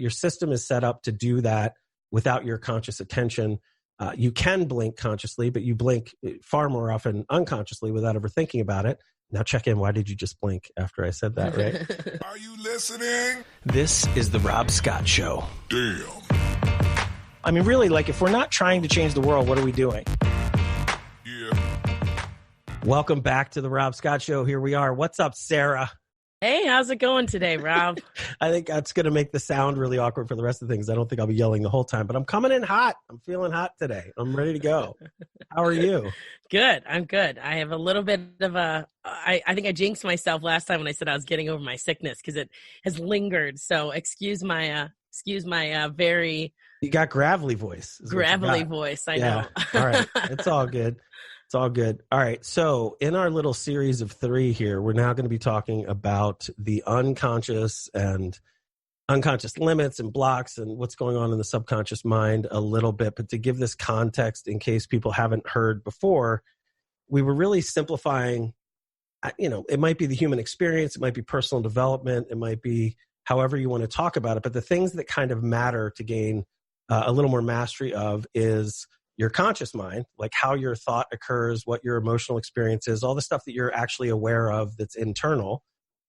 Your system is set up to do that without your conscious attention. You can blink consciously, but you blink far more often unconsciously without ever thinking about it. Now check in. Why did you just blink after I said that, right? Are you listening? This is the Rob Scott Show. Damn. I mean, really, like, if we're not trying to change the world, what are we doing? Yeah. Welcome back to the Rob Scott Show. Here we are. What's up, Sarah? Hey, how's it going today, Rob? I think that's going to make the sound really awkward for the rest of things. I don't think I'll be yelling the whole time, but I'm coming in hot. I'm feeling hot today. I'm ready to go. How are you? Good. I'm good. I have a little bit of I think I jinxed myself last time when I said I was getting over my sickness because it has lingered. So excuse my very... You got gravelly voice. Gravelly voice, I know. All right. It's all good. It's all good. All right. So in our little series of 3 here, we're now going to be talking about the unconscious and unconscious limits and blocks and what's going on in the subconscious mind a little bit. But to give this context, in case people haven't heard before, we were really simplifying, it might be the human experience, it might be personal development, it might be however you want to talk about it. But the things that kind of matter to gain a little more mastery of is your conscious mind, like how your thought occurs, what your emotional experience is, all the stuff that you're actually aware of that's internal.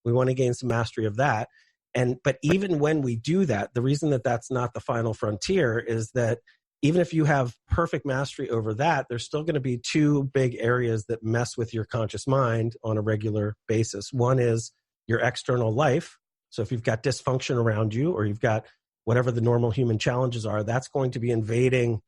We want to gain some mastery of that. But even when we do that, the reason that that's not the final frontier is that even if you have perfect mastery over that, there's still going to be 2 big areas that mess with your conscious mind on a regular basis. One is your external life. So if you've got dysfunction around you, or you've got whatever the normal human challenges are, that's going to be invading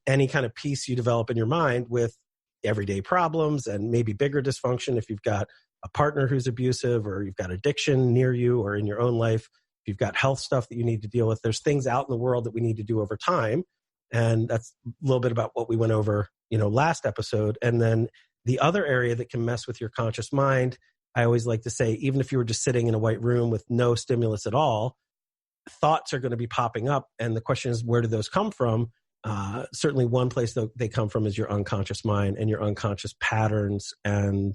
any kind of peace you develop in your mind with everyday problems and maybe bigger dysfunction. If you've got a partner who's abusive, or you've got addiction near you or in your own life, if you've got health stuff that you need to deal with, there's things out in the world that we need to do over time. And that's a little bit about what we went over, last episode. And then the other area that can mess with your conscious mind, I always like to say, even if you were just sitting in a white room with no stimulus at all, thoughts are going to be popping up. And the question is, where do those come from? Certainly one place that they come from is your unconscious mind and your unconscious patterns and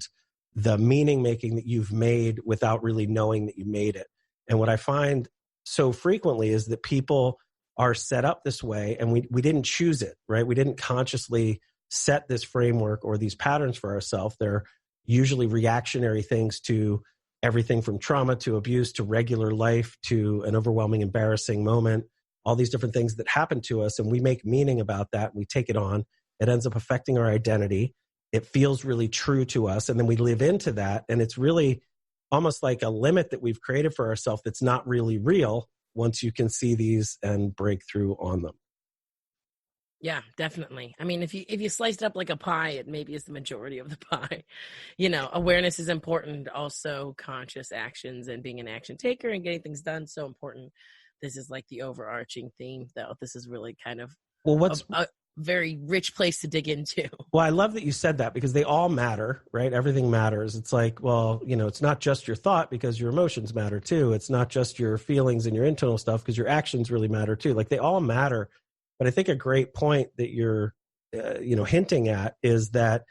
the meaning making that you've made without really knowing that you made it. And what I find so frequently is that people are set up this way, and we didn't choose it, right? We didn't consciously set this framework or these patterns for ourselves. They're usually reactionary things to everything from trauma to abuse to regular life to an overwhelming, embarrassing moment. All these different things that happen to us, and we make meaning about that. We take it on. It ends up affecting our identity. It feels really true to us. And then we live into that. And it's really almost like a limit that we've created for ourselves that's not really real once you can see these and break through on them. Yeah, definitely. I mean, if you slice it up like a pie, it maybe is the majority of the pie. Awareness is important. Also, conscious actions and being an action taker and getting things done, so important. This is like the overarching theme, though. This is really kind of a very rich place to dig into. Well, I love that you said that, because they all matter, right? Everything matters. It's like, well, it's not just your thought, because your emotions matter too. It's not just your feelings and your internal stuff, because your actions really matter too. Like, they all matter. But I think a great point that you're, hinting at is that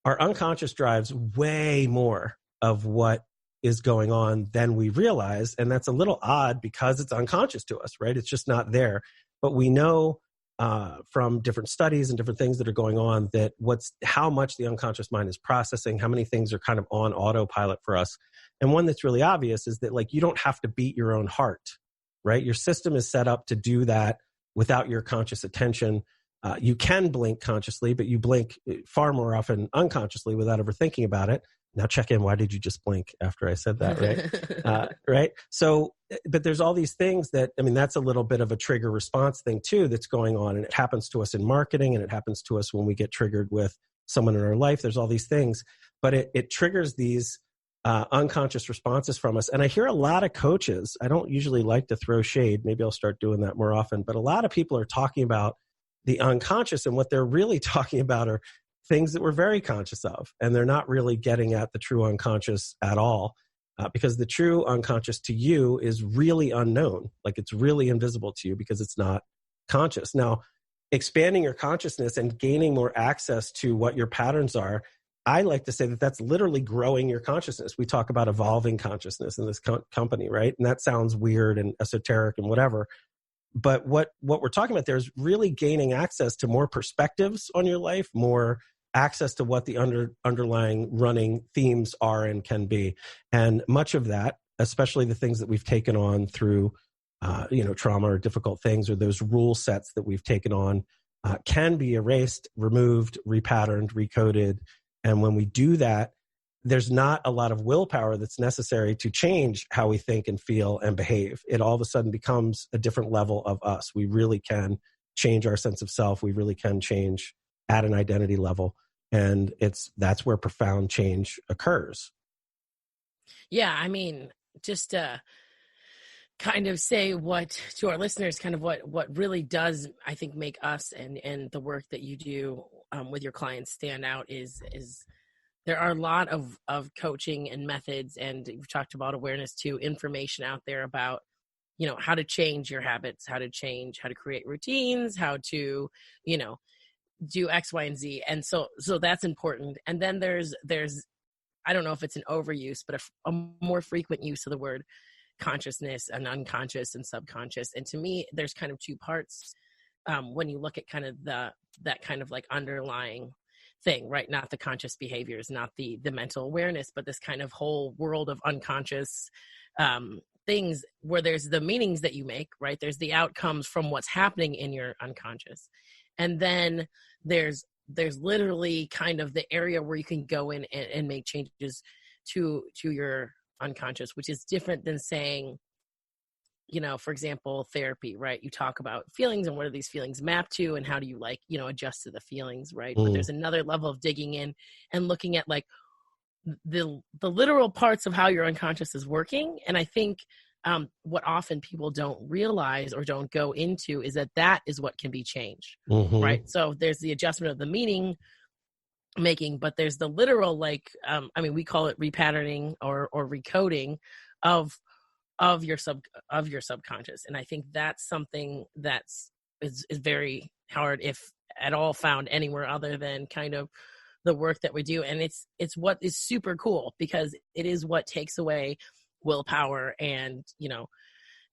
our unconscious drives way more of what is going on than we realize. And that's a little odd because it's unconscious to us, right? It's just not there. But we know from different studies and different things that are going on that how much the unconscious mind is processing, how many things are kind of on autopilot for us. And one that's really obvious is that, like, you don't have to beat your own heart, right? Your system is set up to do that without your conscious attention. You can blink consciously, but you blink far more often unconsciously without ever thinking about it. Now check in. Why did you just blink after I said that, right? Right. So, but there's all these things that's a little bit of a trigger response thing too that's going on. And it happens to us in marketing, and it happens to us when we get triggered with someone in our life. There's all these things, but it triggers these unconscious responses from us. And I hear a lot of coaches, I don't usually like to throw shade. Maybe I'll start doing that more often, but a lot of people are talking about the unconscious, and what they're really talking about are things that we're very conscious of, and they're not really getting at the true unconscious at all, because the true unconscious to you is really unknown. Like, it's really invisible to you because it's not conscious. Now, expanding your consciousness and gaining more access to what your patterns are, I like to say that that's literally growing your consciousness. We talk about evolving consciousness in this company, right? And that sounds weird and esoteric and whatever. But what we're talking about there is really gaining access to more perspectives on your life, more access to what the underlying running themes are and can be. And much of that, especially the things that we've taken on through, trauma or difficult things, or those rule sets that we've taken on, can be erased, removed, repatterned, recoded. And when we do that, there's not a lot of willpower that's necessary to change how we think and feel and behave. It all of a sudden becomes a different level of us. We really can change our sense of self. We really can change at an identity level. And that's where profound change occurs. Yeah, I mean, just to kind of say what to our listeners, kind of what really does, I think, make us and the work that you do with your clients stand out is there are a lot of coaching and methods, and we've talked about awareness too, information out there about, how to change your habits, how to create routines, how to, do X, Y, and Z. And so that's important. And then there's, I don't know if it's an overuse, but a more frequent use of the word consciousness and unconscious and subconscious. And to me, there's kind of two parts when you look at kind of that kind of like underlying thing, right? Not the conscious behaviors, not the mental awareness, but this kind of whole world of unconscious things where there's the meanings that you make, right? There's the outcomes from what's happening in your unconscious. And then there's literally kind of the area where you can go in and make changes to your unconscious, which is different than saying, for example, therapy, right? You talk about feelings and what are these feelings mapped to and how do you adjust to the feelings, right? But there's another level of digging in and looking at like the literal parts of how your unconscious is working. And I think what often people don't realize or don't go into is that is what can be changed, right? So there's the adjustment of the meaning making, but there's the literal, we call it repatterning or recoding of your subconscious. And I think that's something is very hard, if at all, found anywhere other than kind of the work that we do. And it's what is super cool, because it is what takes away willpower and the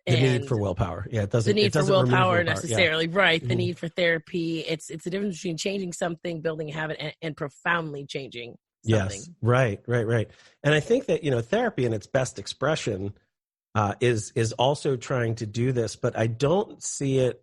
need for willpower. Yeah, it doesn't. The need for willpower necessarily, yeah. Right? The need for therapy. It's the difference between changing something, building a habit, and profoundly changing something. Yes, right. And I think that therapy in its best expression is also trying to do this, but I don't see it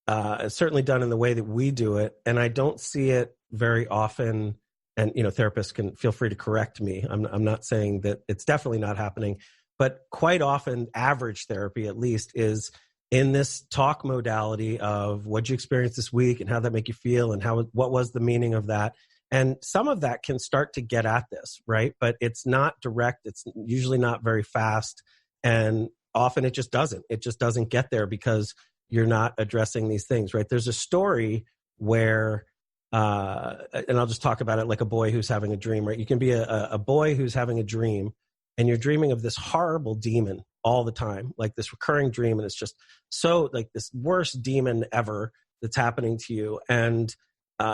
certainly done in the way that we do it, and I don't see it very often. And therapists can feel free to correct me. I'm not saying that it's definitely not happening. But quite often, average therapy, at least, is in this talk modality of what'd you experience this week and how that make you feel and what was the meaning of that. And some of that can start to get at this, right? But it's not direct. It's usually not very fast. And often it just doesn't. It just doesn't get there because you're not addressing these things, right? There's a story where, and I'll just talk about it like a boy who's having a dream, right? You can be a boy who's having a dream, and you're dreaming of this horrible demon all the time, like this recurring dream. And it's just so like this worst demon ever that's happening to you. And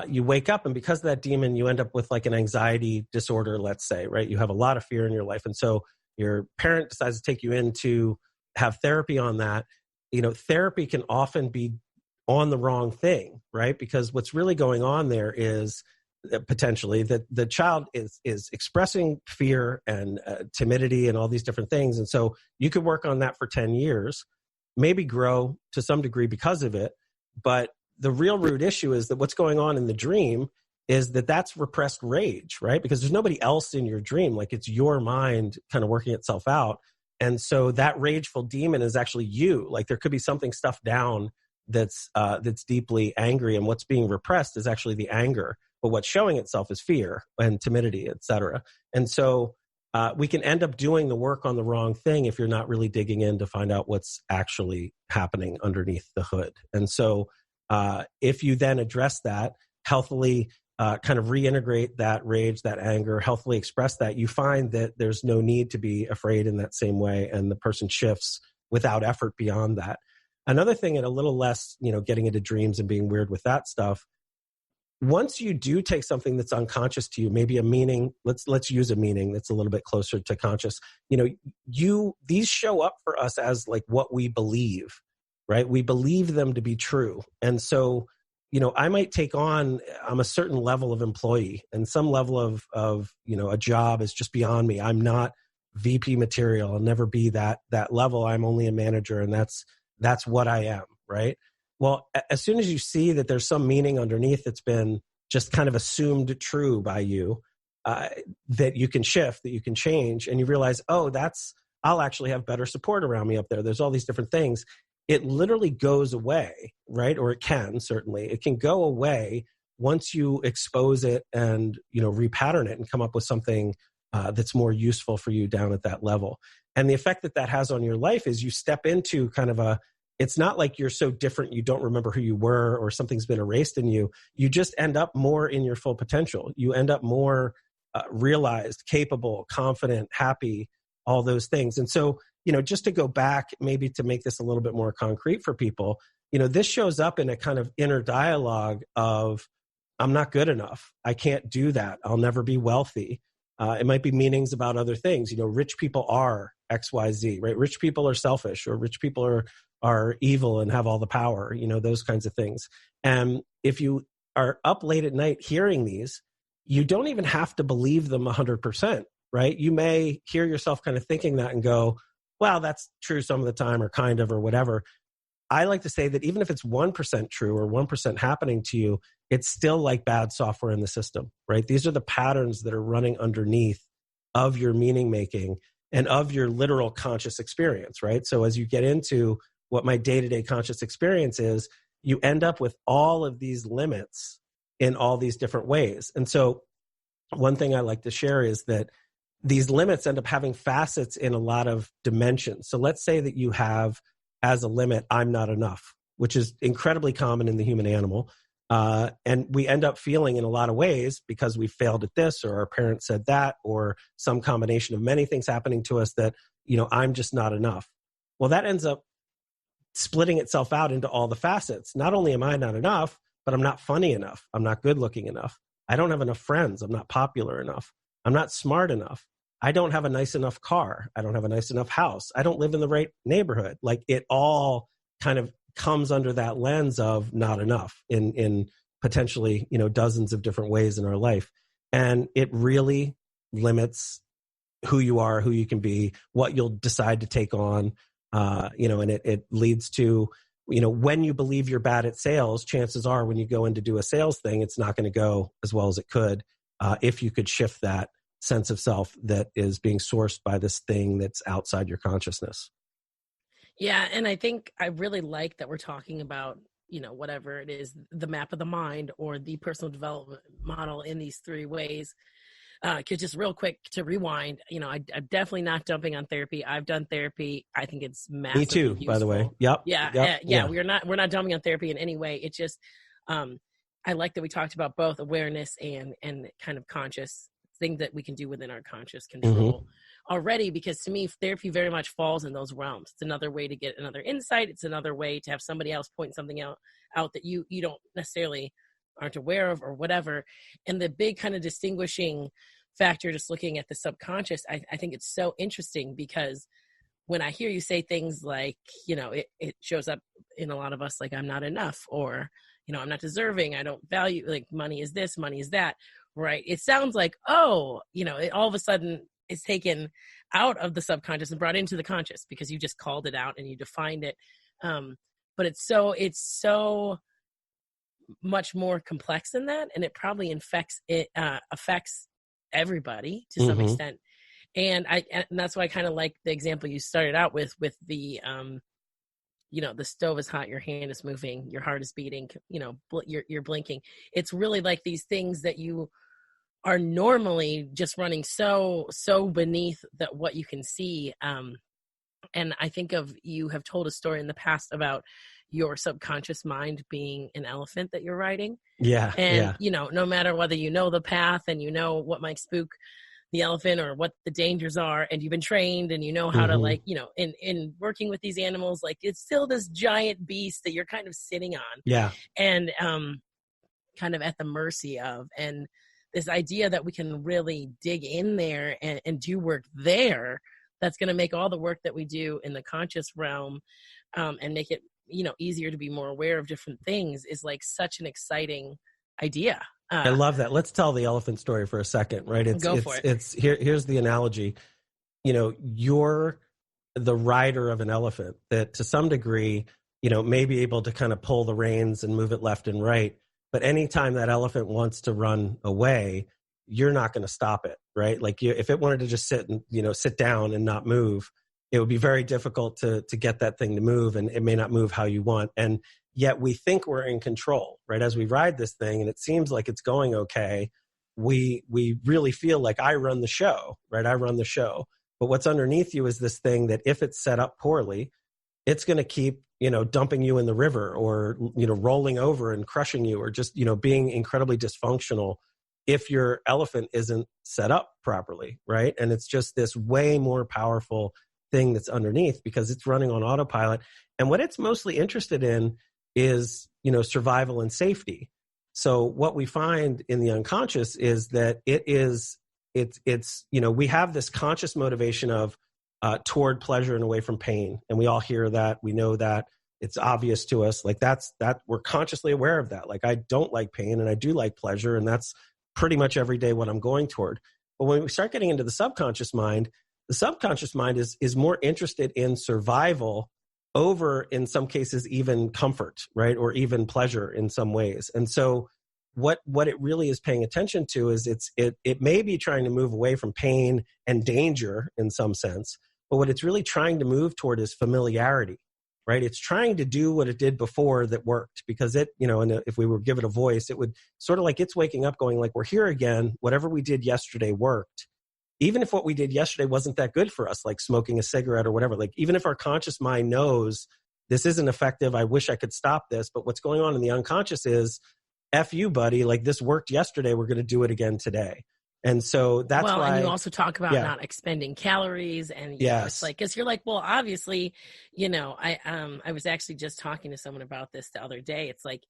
you wake up, and because of that demon, you end up with like an anxiety disorder, let's say, right? You have a lot of fear in your life. And so your parent decides to take you in to have therapy on that. Therapy can often be on the wrong thing, right? Because what's really going on there is potentially that the child is expressing fear and timidity and all these different things. And so you could work on that for 10 years, maybe grow to some degree because of it. But the real root issue is that what's going on in the dream is that's repressed rage, right? Because there's nobody else in your dream. Like, it's your mind kind of working itself out. And so that rageful demon is actually you. Like, there could be something stuffed down that's deeply angry, and what's being repressed is actually the anger. But what's showing itself is fear and timidity, et cetera. And so we can end up doing the work on the wrong thing if you're not really digging in to find out what's actually happening underneath the hood. And so if you then address that healthily, kind of reintegrate that rage, that anger, healthily express that, you find that there's no need to be afraid in that same way, and the person shifts without effort beyond that. Another thing, and a little less, getting into dreams and being weird with that stuff, once you do take something that's unconscious to you, maybe a meaning, let's use a meaning that's a little bit closer to conscious. These show up for us as like what we believe. right? We believe them to be true. And so, I might take on, I'm a certain level of employee, and some level of a job is just beyond me. I'm not VP material. I'll never be that level. I'm only a manager, and that's what I am, right? Well, as soon as you see that there's some meaning underneath that's been just kind of assumed true by you, that you can shift, that you can change, and you realize, oh, I'll actually have better support around me up there. There's all these different things. It literally goes away, right? Or it can, certainly. It can go away once you expose it and, repattern it and come up with something that's more useful for you down at that level. And the effect that has on your life is you step into kind of it's not like you're so different you don't remember who you were or something's been erased in you. You just end up more in your full potential. You end up more realized, capable, confident, happy, all those things. And so, just to go back, maybe to make this a little bit more concrete for people, this shows up in a kind of inner dialogue of, I'm not good enough. I can't do that. I'll never be wealthy. It might be meanings about other things. Rich people are X, Y, Z, right? Rich people are selfish, or rich people are evil and have all the power, those kinds of things. And if you are up late at night hearing these, you don't even have to believe them 100%, right? You may hear yourself kind of thinking that and go, well, that's true some of the time, or kind of, or whatever. I like to say that even if it's 1% true or 1% happening to you, it's still like bad software in the system, right? These are the patterns that are running underneath of your meaning making and of your literal conscious experience, right? So as you get into what my day-to-day conscious experience is, you end up with all of these limits in all these different ways. And so one thing I like to share is that these limits end up having facets in a lot of dimensions. So let's say that you have as a limit, I'm not enough, which is incredibly common in the human animal. And we end up feeling in a lot of ways because we failed at this, or our parents said that, or some combination of many things happening to us that, I'm just not enough. Well, that ends up splitting itself out into all the facets. Not only am I not enough, but I'm not funny enough. I'm not good looking enough. I don't have enough friends. I'm not popular enough. I'm not smart enough. I don't have a nice enough car. I don't have a nice enough house. I don't live in the right neighborhood. Like, it all kind of comes under that lens of not enough in potentially, dozens of different ways in our life. And it really limits who you are, who you can be, what you'll decide to take on, and it leads to, when you believe you're bad at sales, chances are when you go in to do a sales thing, it's not going to go as well as it could if you could shift that sense of self that is being sourced by this thing that's outside your consciousness. Yeah. And I think I really like that we're talking about, whatever it is, the map of the mind or the personal development model in these three ways. Cause just real quick to rewind, I'm definitely not jumping on therapy. I've done therapy. I think it's massively Me too, useful. by the way. Yep. Yeah. We're not jumping on therapy in any way. It's just, I like that we talked about both awareness and kind of conscious things that we can do within our conscious control already, because to me, therapy very much falls in those realms. It's another way to get another insight. It's another way to have somebody else point something out that you don't necessarily aren't aware of or whatever. And the big kind of distinguishing factor, just looking at the subconscious, I think it's so interesting, because when I hear you say things like, it shows up in a lot of us, like, I'm not enough, or, I'm not deserving. I don't value, like, money is this, money is that, right? It sounds like, it all of a sudden is taken out of the subconscious and brought into the conscious because you just called it out and you defined it. But it's so much more complex than that, and it probably affects everybody to some extent. And that's why I kind of like the example you started out with the the stove is hot, your hand is moving, your heart is beating, you're blinking. It's really like these things that you are normally just running so beneath that what you can see. And I think you have told a story in the past about your subconscious mind being an elephant that you're riding. Yeah. And, no matter whether the path and what might spook the elephant or what the dangers are, and you've been trained and how to, like, in working with these animals, like, it's still this giant beast that you're kind of sitting on. Yeah. And kind of at the mercy of. And this idea that we can really dig in there and do work there, that's going to make all the work that we do in the conscious realm and make it easier to be more aware of different things is like such an exciting idea. I love that. Let's tell the elephant story for a second, right? Go for it. Here's the analogy. You're the rider of an elephant that to some degree, may be able to kind of pull the reins and move it left and right. But anytime that elephant wants to run away, you're not going to stop it, right? Like if it wanted to just sit down and not move, it would be very difficult to get that thing to move, and it may not move how you want. And yet we think we're in control, right? As we ride this thing and it seems like it's going okay, we really feel like I run the show, right? I run the show. But what's underneath you is this thing that if it's set up poorly, it's going to keep, dumping you in the river or, rolling over and crushing you or just, being incredibly dysfunctional if your elephant isn't set up properly, right? And it's just this way more powerful thing that's underneath because it's running on autopilot. And what it's mostly interested in is, survival and safety. So what we find in the unconscious is that it's we have this conscious motivation of toward pleasure and away from pain. And we all hear that. We know that. It's obvious to us. Like that we're consciously aware of that. Like I don't like pain and I do like pleasure. And that's pretty much every day what I'm going toward. But when we start getting into the subconscious mind is more interested in survival over, in some cases, even comfort, right? Or even pleasure in some ways. And so what it really is paying attention to is it may be trying to move away from pain and danger in some sense, but what it's really trying to move toward is familiarity, right? It's trying to do what it did before that worked because it, and if we were give it a voice, it would sort of like it's waking up going like, we're here again. Whatever we did yesterday worked. Even if what we did yesterday wasn't that good for us, like smoking a cigarette or whatever, like even if our conscious mind knows this isn't effective, I wish I could stop this. But what's going on in the unconscious is, F you, buddy, like this worked yesterday, we're going to do it again today. And so that's why. And you also talk about not expending calories, and it's like, because you're like, well, obviously, I was actually just talking to someone about this the other day. It's like,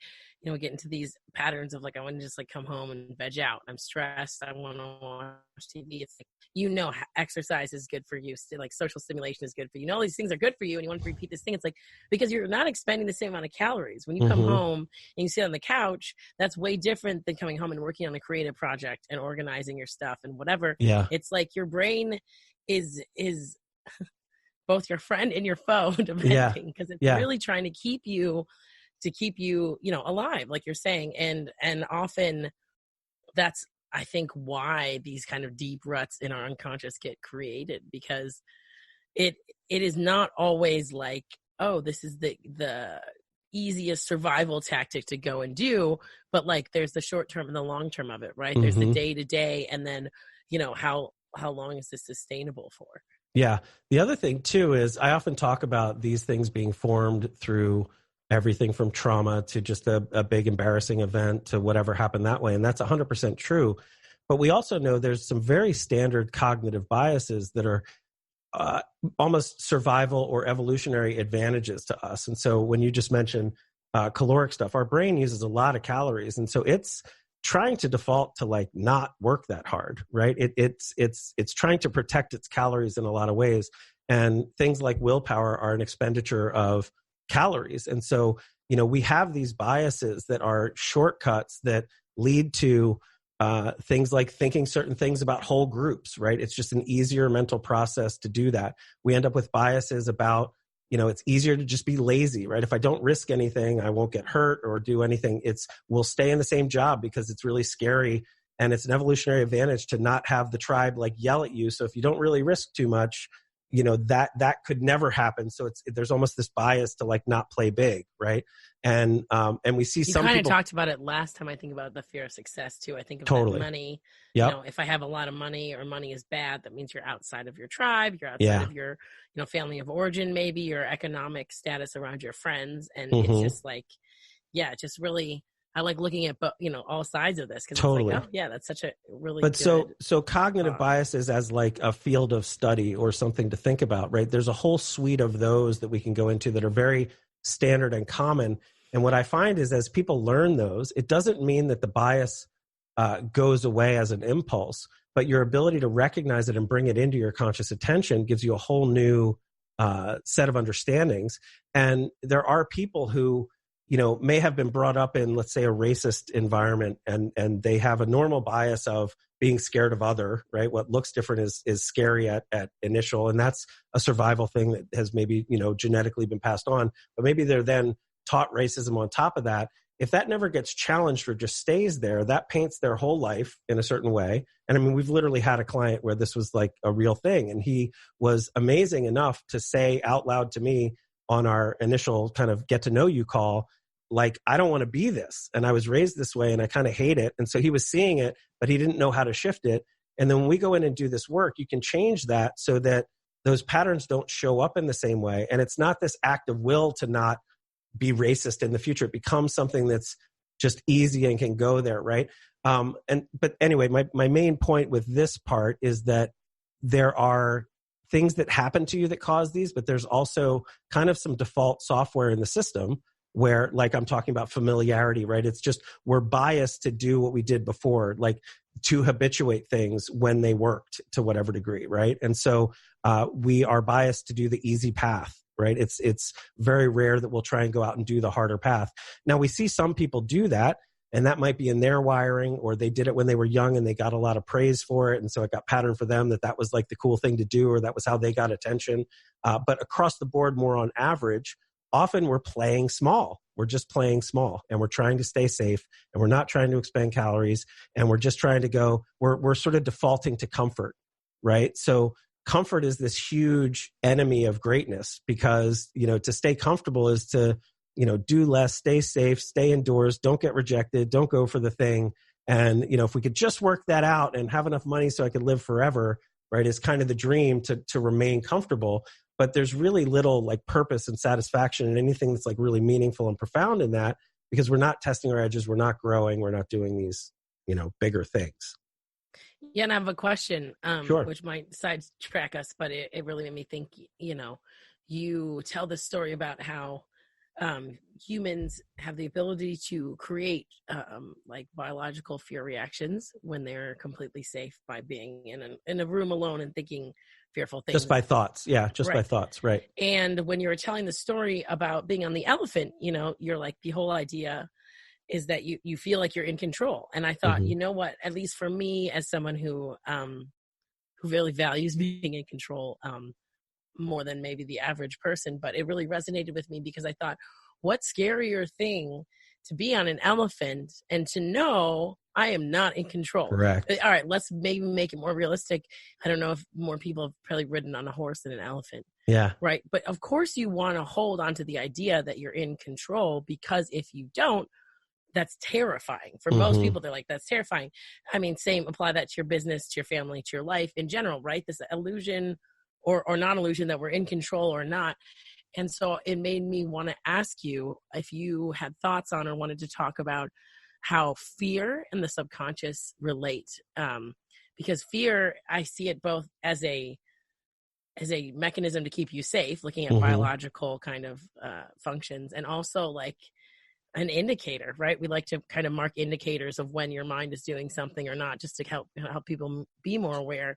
we get into these patterns of like, I want to just like come home and veg out. I'm stressed. I want to watch TV. It's like, exercise is good for you. Like social stimulation is good for you. All these things are good for you. And you want to repeat this thing. It's like, because you're not expending the same amount of calories. When you come home and you sit on the couch, that's way different than coming home and working on a creative project and organizing your stuff and whatever. Yeah. It's like your brain is both your friend and your foe, depending, because it's really trying to keep you alive, like you're saying. And often that's, I think, why these kind of deep ruts in our unconscious get created, because it is not always like, oh, this is the easiest survival tactic to go and do, but like there's the short term and the long term of it, right? There's the day to day, and then how long is this sustainable for? Yeah. The other thing too is I often talk about these things being formed through everything from trauma to just a big embarrassing event to whatever happened that way. And that's 100% true. But we also know there's some very standard cognitive biases that are almost survival or evolutionary advantages to us. And so when you just mentioned caloric stuff, our brain uses a lot of calories. And so it's trying to default to like not work that hard, right? It's trying to protect its calories in a lot of ways. And things like willpower are an expenditure of calories. And so, we have these biases that are shortcuts that lead to things like thinking certain things about whole groups, right? It's just an easier mental process to do that. We end up with biases about, it's easier to just be lazy, right? If I don't risk anything, I won't get hurt or do anything. We'll stay in the same job because it's really scary. And it's an evolutionary advantage to not have the tribe like yell at you. So if you don't really risk too much, that could never happen. So there's almost this bias to like not play big, right? And we see some people. You kind of talked about it last time. I think about the fear of success too. I think of totally. That money. Yep. If I have a lot of money or money is bad, that means you're outside of your tribe. You're outside of your, family of origin, maybe your economic status around your friends, and it's just like, just really. I like looking at, all sides of this because totally. It's like, oh yeah, that's such a really. But good so cognitive biases as like a field of study or something to think about, right? There's a whole suite of those that we can go into that are very standard and common. And what I find is as people learn those, it doesn't mean that the bias goes away as an impulse, but your ability to recognize it and bring it into your conscious attention gives you a whole new set of understandings. And there are people who, may have been brought up in, let's say, a racist environment, and they have a normal bias of being scared of other, right? What looks different is scary at initial, and that's a survival thing that has maybe, genetically been passed on. But maybe they're then taught racism on top of that. If that never gets challenged or just stays there, that paints their whole life in a certain way. And I mean, we've literally had a client where this was like a real thing, and he was amazing enough to say out loud to me on our initial kind of get to know you call, like, I don't want to be this. And I was raised this way and I kind of hate it. And so he was seeing it, but he didn't know how to shift it. And then when we go in and do this work, you can change that so that those patterns don't show up in the same way. And it's not this act of will to not be racist in the future. It becomes something that's just easy and can go there, right? But anyway, my main point with this part is that there are things that happen to you that cause these, but there's also kind of some default software in the system where, like I'm talking about familiarity, right? It's just we're biased to do what we did before, like to habituate things when they worked to whatever degree, right? And so we are biased to do the easy path, right? It's very rare that we'll try and go out and do the harder path. Now, we see some people do that, and that might be in their wiring, or they did it when they were young and they got a lot of praise for it. And so it got patterned for them that was like the cool thing to do, or that was how they got attention. But across the board, more on average, often we're playing small. We're just playing small, and we're trying to stay safe, and we're not trying to expend calories, and we're just trying to go, we're sort of defaulting to comfort, right? So comfort is this huge enemy of greatness, because, to stay comfortable is to, do less, stay safe, stay indoors, don't get rejected, don't go for the thing. And, if we could just work that out and have enough money so I could live forever, right, is kind of the dream to remain comfortable. But there's really little like purpose and satisfaction in anything that's like really meaningful and profound in that, because we're not testing our edges, we're not growing, we're not doing these, bigger things. Yeah, and I have a question, Sure. which might sidetrack us, but it really made me think, you tell this story about how humans have the ability to create like biological fear reactions when they're completely safe by being in a room alone and thinking fearful things. Just by thoughts. Yeah, just Right. by thoughts. Right. And when you were telling the story about being on the elephant, you're like, the whole idea is that you feel like you're in control. And I thought, Mhm. you know what, at least for me as someone who really values being in control, more than maybe the average person, but it really resonated with me because I thought, what scarier thing to be on an elephant and to know I am not in control. Correct. All right, let's maybe make it more realistic. I don't know if more people have probably ridden on a horse than an elephant. Yeah. Right. But of course you want to hold on to the idea that you're in control, because if you don't, that's terrifying. For most people, they're like, that's terrifying. I mean, same, apply that to your business, to your family, to your life in general, right? This illusion or non-illusion that we're in control or not. And so it made me want to ask you if you had thoughts on or wanted to talk about how fear and the subconscious relate. Because fear, I see it both as a mechanism to keep you safe, looking at biological kind of functions, and also like an indicator, right? We like to kind of mark indicators of when your mind is doing something or not, just to help people be more aware.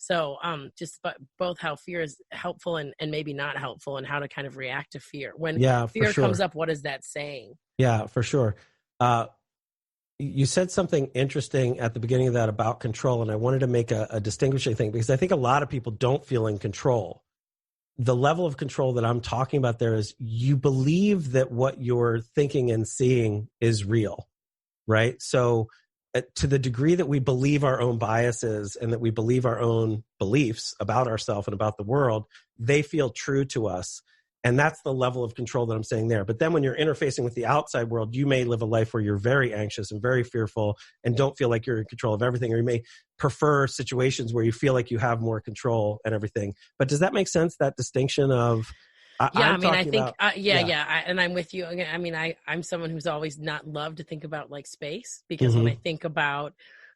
So just both how fear is helpful and maybe not helpful, and how to kind of react to fear. When fear comes up, what is that saying? Yeah, for sure. You said something interesting at the beginning of that about control, and I wanted to make a distinguishing thing, because I think a lot of people don't feel in control. The level of control that I'm talking about there is you believe that what you're thinking and seeing is real, right? So to the degree that we believe our own biases and that we believe our own beliefs about ourselves and about the world, they feel true to us. And that's the level of control that I'm saying there. But then when you're interfacing with the outside world, you may live a life where you're very anxious and very fearful and don't feel like you're in control of everything, or you may prefer situations where you feel like you have more control and everything. But does that make sense, that distinction of... and I'm with you. I mean, I'm someone who's always not loved to think about like space, because when I think about,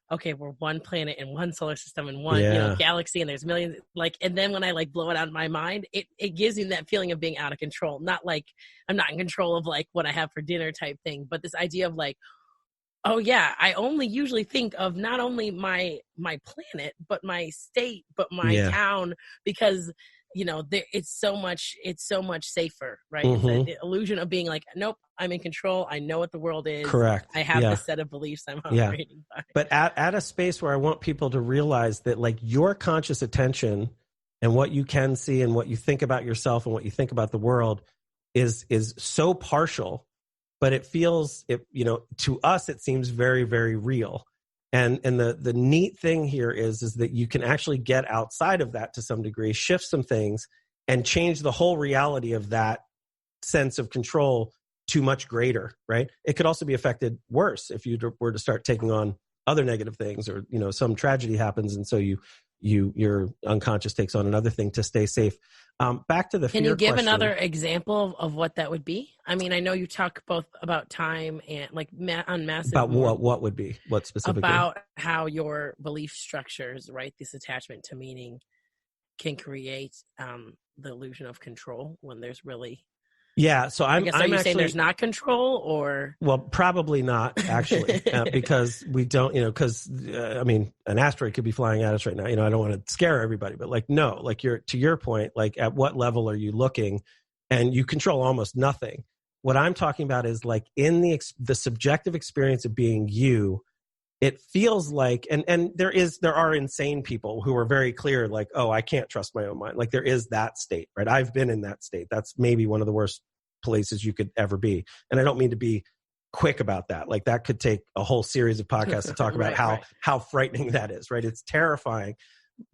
okay, we're one planet in one solar system and one galaxy, and there's millions, like, and then when I like blow it out of my mind, it gives me that feeling of being out of control. Not like I'm not in control of like what I have for dinner type thing, but this idea of like, oh yeah, I only usually think of not only my planet, but my state, but my town, because it's so much safer, right? It's the illusion of being like, nope, I'm in control. I know what the world is. Correct. I have this set of beliefs I'm operating by. But at a space where I want people to realize that like your conscious attention and what you can see and what you think about yourself and what you think about the world is so partial, but it feels, to us, it seems very, very real. And the neat thing here is that you can actually get outside of that to some degree, shift some things, and change the whole reality of that sense of control to much greater, right? It could also be affected worse if you were to start taking on other negative things, or some tragedy happens, and so your unconscious takes on another thing to stay safe. Back to the fear question. Can you give another example of what that would be? I mean, I know you talk both about time and like on massive. About what would be? What specifically? About how your belief structures, right? This attachment to meaning can create the illusion of control when there's really. Yeah, so I'm actually saying there's not control, or well, probably not actually, because we don't, because an asteroid could be flying at us right now. I don't want to scare everybody, but like no, like to your point, like at what level are you looking, and you control almost nothing. What I'm talking about is like in the subjective experience of being you. It feels like, and there are insane people who are very clear, like, oh, I can't trust my own mind. Like there is that state, right? I've been in that state. That's maybe one of the worst places you could ever be. And I don't mean to be quick about that. Like that could take a whole series of podcasts to talk about how frightening that is, right? It's terrifying.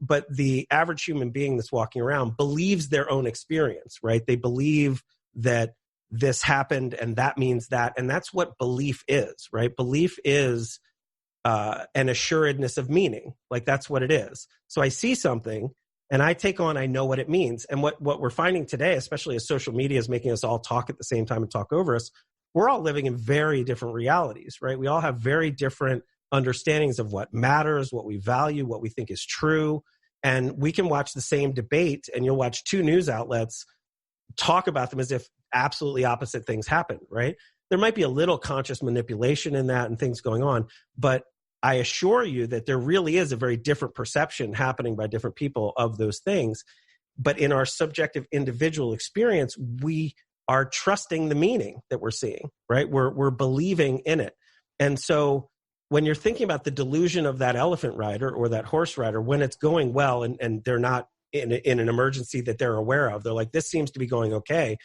But the average human being that's walking around believes their own experience, right? They believe that this happened and that means that. And that's what belief is, right? Belief is an assuredness of meaning. Like that's what it is. So I see something and I know what it means. And what we're finding today, especially as social media is making us all talk at the same time and talk over us, we're all living in very different realities, right? We all have very different understandings of what matters, what we value, what we think is true. And we can watch the same debate and you'll watch two news outlets talk about them as if absolutely opposite things happen, right? There might be a little conscious manipulation in that and things going on, but I assure you that there really is a very different perception happening by different people of those things. But in our subjective individual experience, we are trusting the meaning that we're seeing, right? We're believing in it. And so when you're thinking about the delusion of that elephant rider or that horse rider, when it's going well and they're not in an emergency that they're aware of, they're like, this seems to be going okay.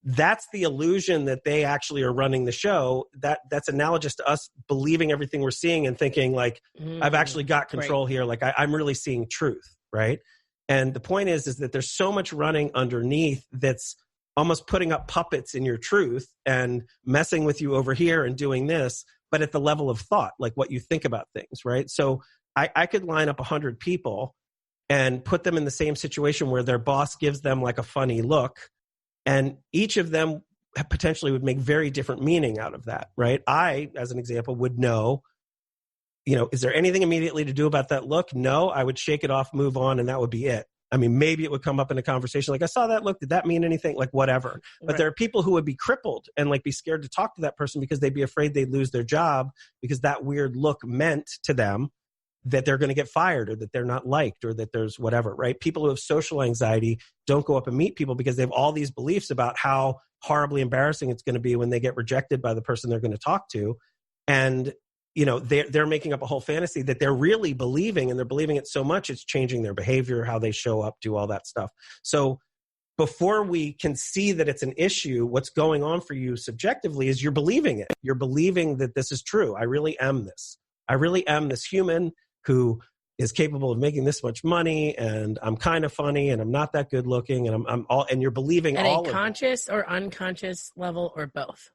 That's the illusion that they actually are running the show. That's analogous to us believing everything we're seeing and thinking like, I've actually got control here. Like I'm really seeing truth, right? And the point is that there's so much running underneath that's almost putting up puppets in your truth and messing with you over here and doing this, but at the level of thought, like what you think about things, right? So I could line up 100 people and put them in the same situation where their boss gives them like a funny look, and each of them potentially would make very different meaning out of that, right? I, as an example, would know, is there anything immediately to do about that look? No, I would shake it off, move on, and that would be it. I mean, maybe it would come up in a conversation like, I saw that look. Did that mean anything? Like whatever. But there are people who would be crippled and like be scared to talk to that person because they'd be afraid they'd lose their job because that weird look meant to them that they're going to get fired or that they're not liked or that there's whatever, right? People who have social anxiety don't go up and meet people because they have all these beliefs about how horribly embarrassing it's going to be when they get rejected by the person they're going to talk to. And, they're making up a whole fantasy that they're really believing, and they're believing it so much it's changing their behavior, how they show up, do all that stuff. So before we can see that it's an issue, what's going on for you subjectively is you're believing it. You're believing that this is true. I really am this. I really am this human who is capable of making this much money, and I'm kind of funny, and I'm not that good looking, and I'm all, and you're believing at all a conscious or unconscious level, or both.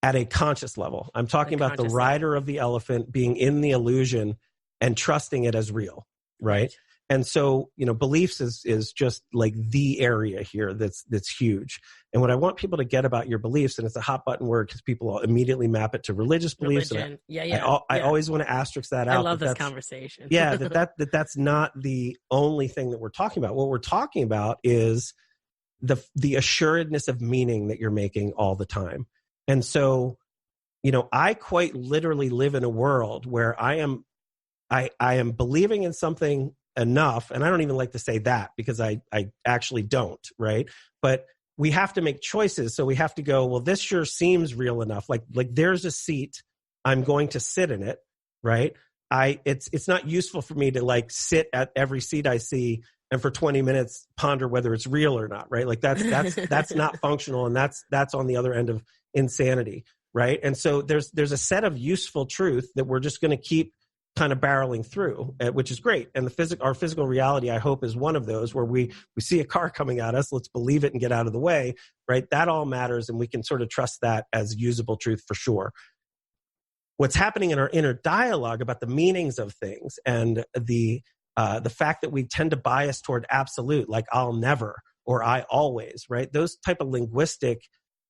At a conscious level. I'm talking about the rider of the elephant being in the illusion and trusting it as real, right? And so, beliefs is just like the area here that's huge. And what I want people to get about your beliefs, and it's a hot button word because people immediately map it to religious beliefs. Religion. I always want to asterisk that out. I love this conversation. That's not the only thing that we're talking about. What we're talking about is the assuredness of meaning that you're making all the time. And so, I quite literally live in a world where I am believing in something enough. And I don't even like to say that because I actually don't, right? But we have to make choices. So we have to go, well, this sure seems real enough. Like there's a seat, I'm going to sit in it, right? It's not useful for me to like sit at every seat I see and for 20 minutes ponder whether it's real or not, right? Like that's not functional, and that's on the other end of insanity, right? And so there's a set of useful truth that we're just going to keep kind of barreling through, which is great. And our physical reality, I hope, is one of those where we see a car coming at us, let's believe it and get out of the way, right? That all matters, and we can sort of trust that as usable truth for sure. What's happening in our inner dialogue about the meanings of things and the fact that we tend to bias toward absolute, like I'll never or I always, right? Those type of linguistic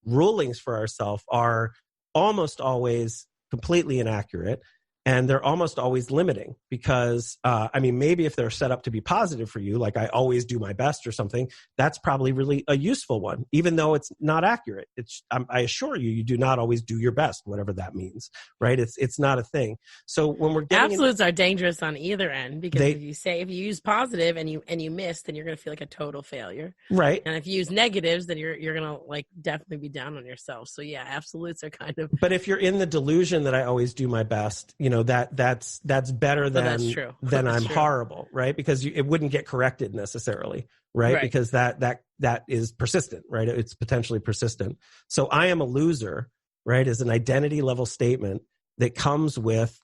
rulings for ourselves are almost always completely inaccurate. And they're almost always limiting because, maybe if they're set up to be positive for you, like I always do my best or something, that's probably really a useful one, even though it's not accurate. I assure you, you do not always do your best, whatever that means, right? It's not a thing. So when we're getting absolutes are dangerous on either end, because if you use positive and you miss, then you're going to feel like a total failure, right? And if you use negatives, then you're going to like definitely be down on yourself. So yeah, absolutes are kind of. But if you're in the delusion that I always do my best, that's better than I'm horrible, right? Because it wouldn't get corrected necessarily, right? Because that is persistent, right? It's potentially persistent. So I am a loser, right, is an identity level statement that comes with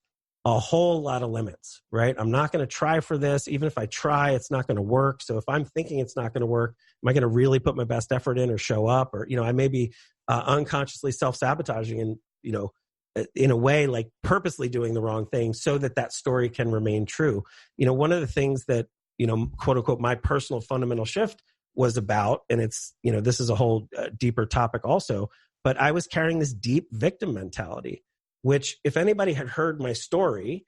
a whole lot of limits, right? I'm not going to try for this. Even if I try, it's not going to work. So if I'm thinking it's not going to work, am I going to really put my best effort in or show up? Or, I may be unconsciously self-sabotaging and, in a way, like purposely doing the wrong thing so that story can remain true. One of the things that, quote unquote, my personal fundamental shift was about, and it's, this is a whole deeper topic also, but I was carrying this deep victim mentality, which if anybody had heard my story,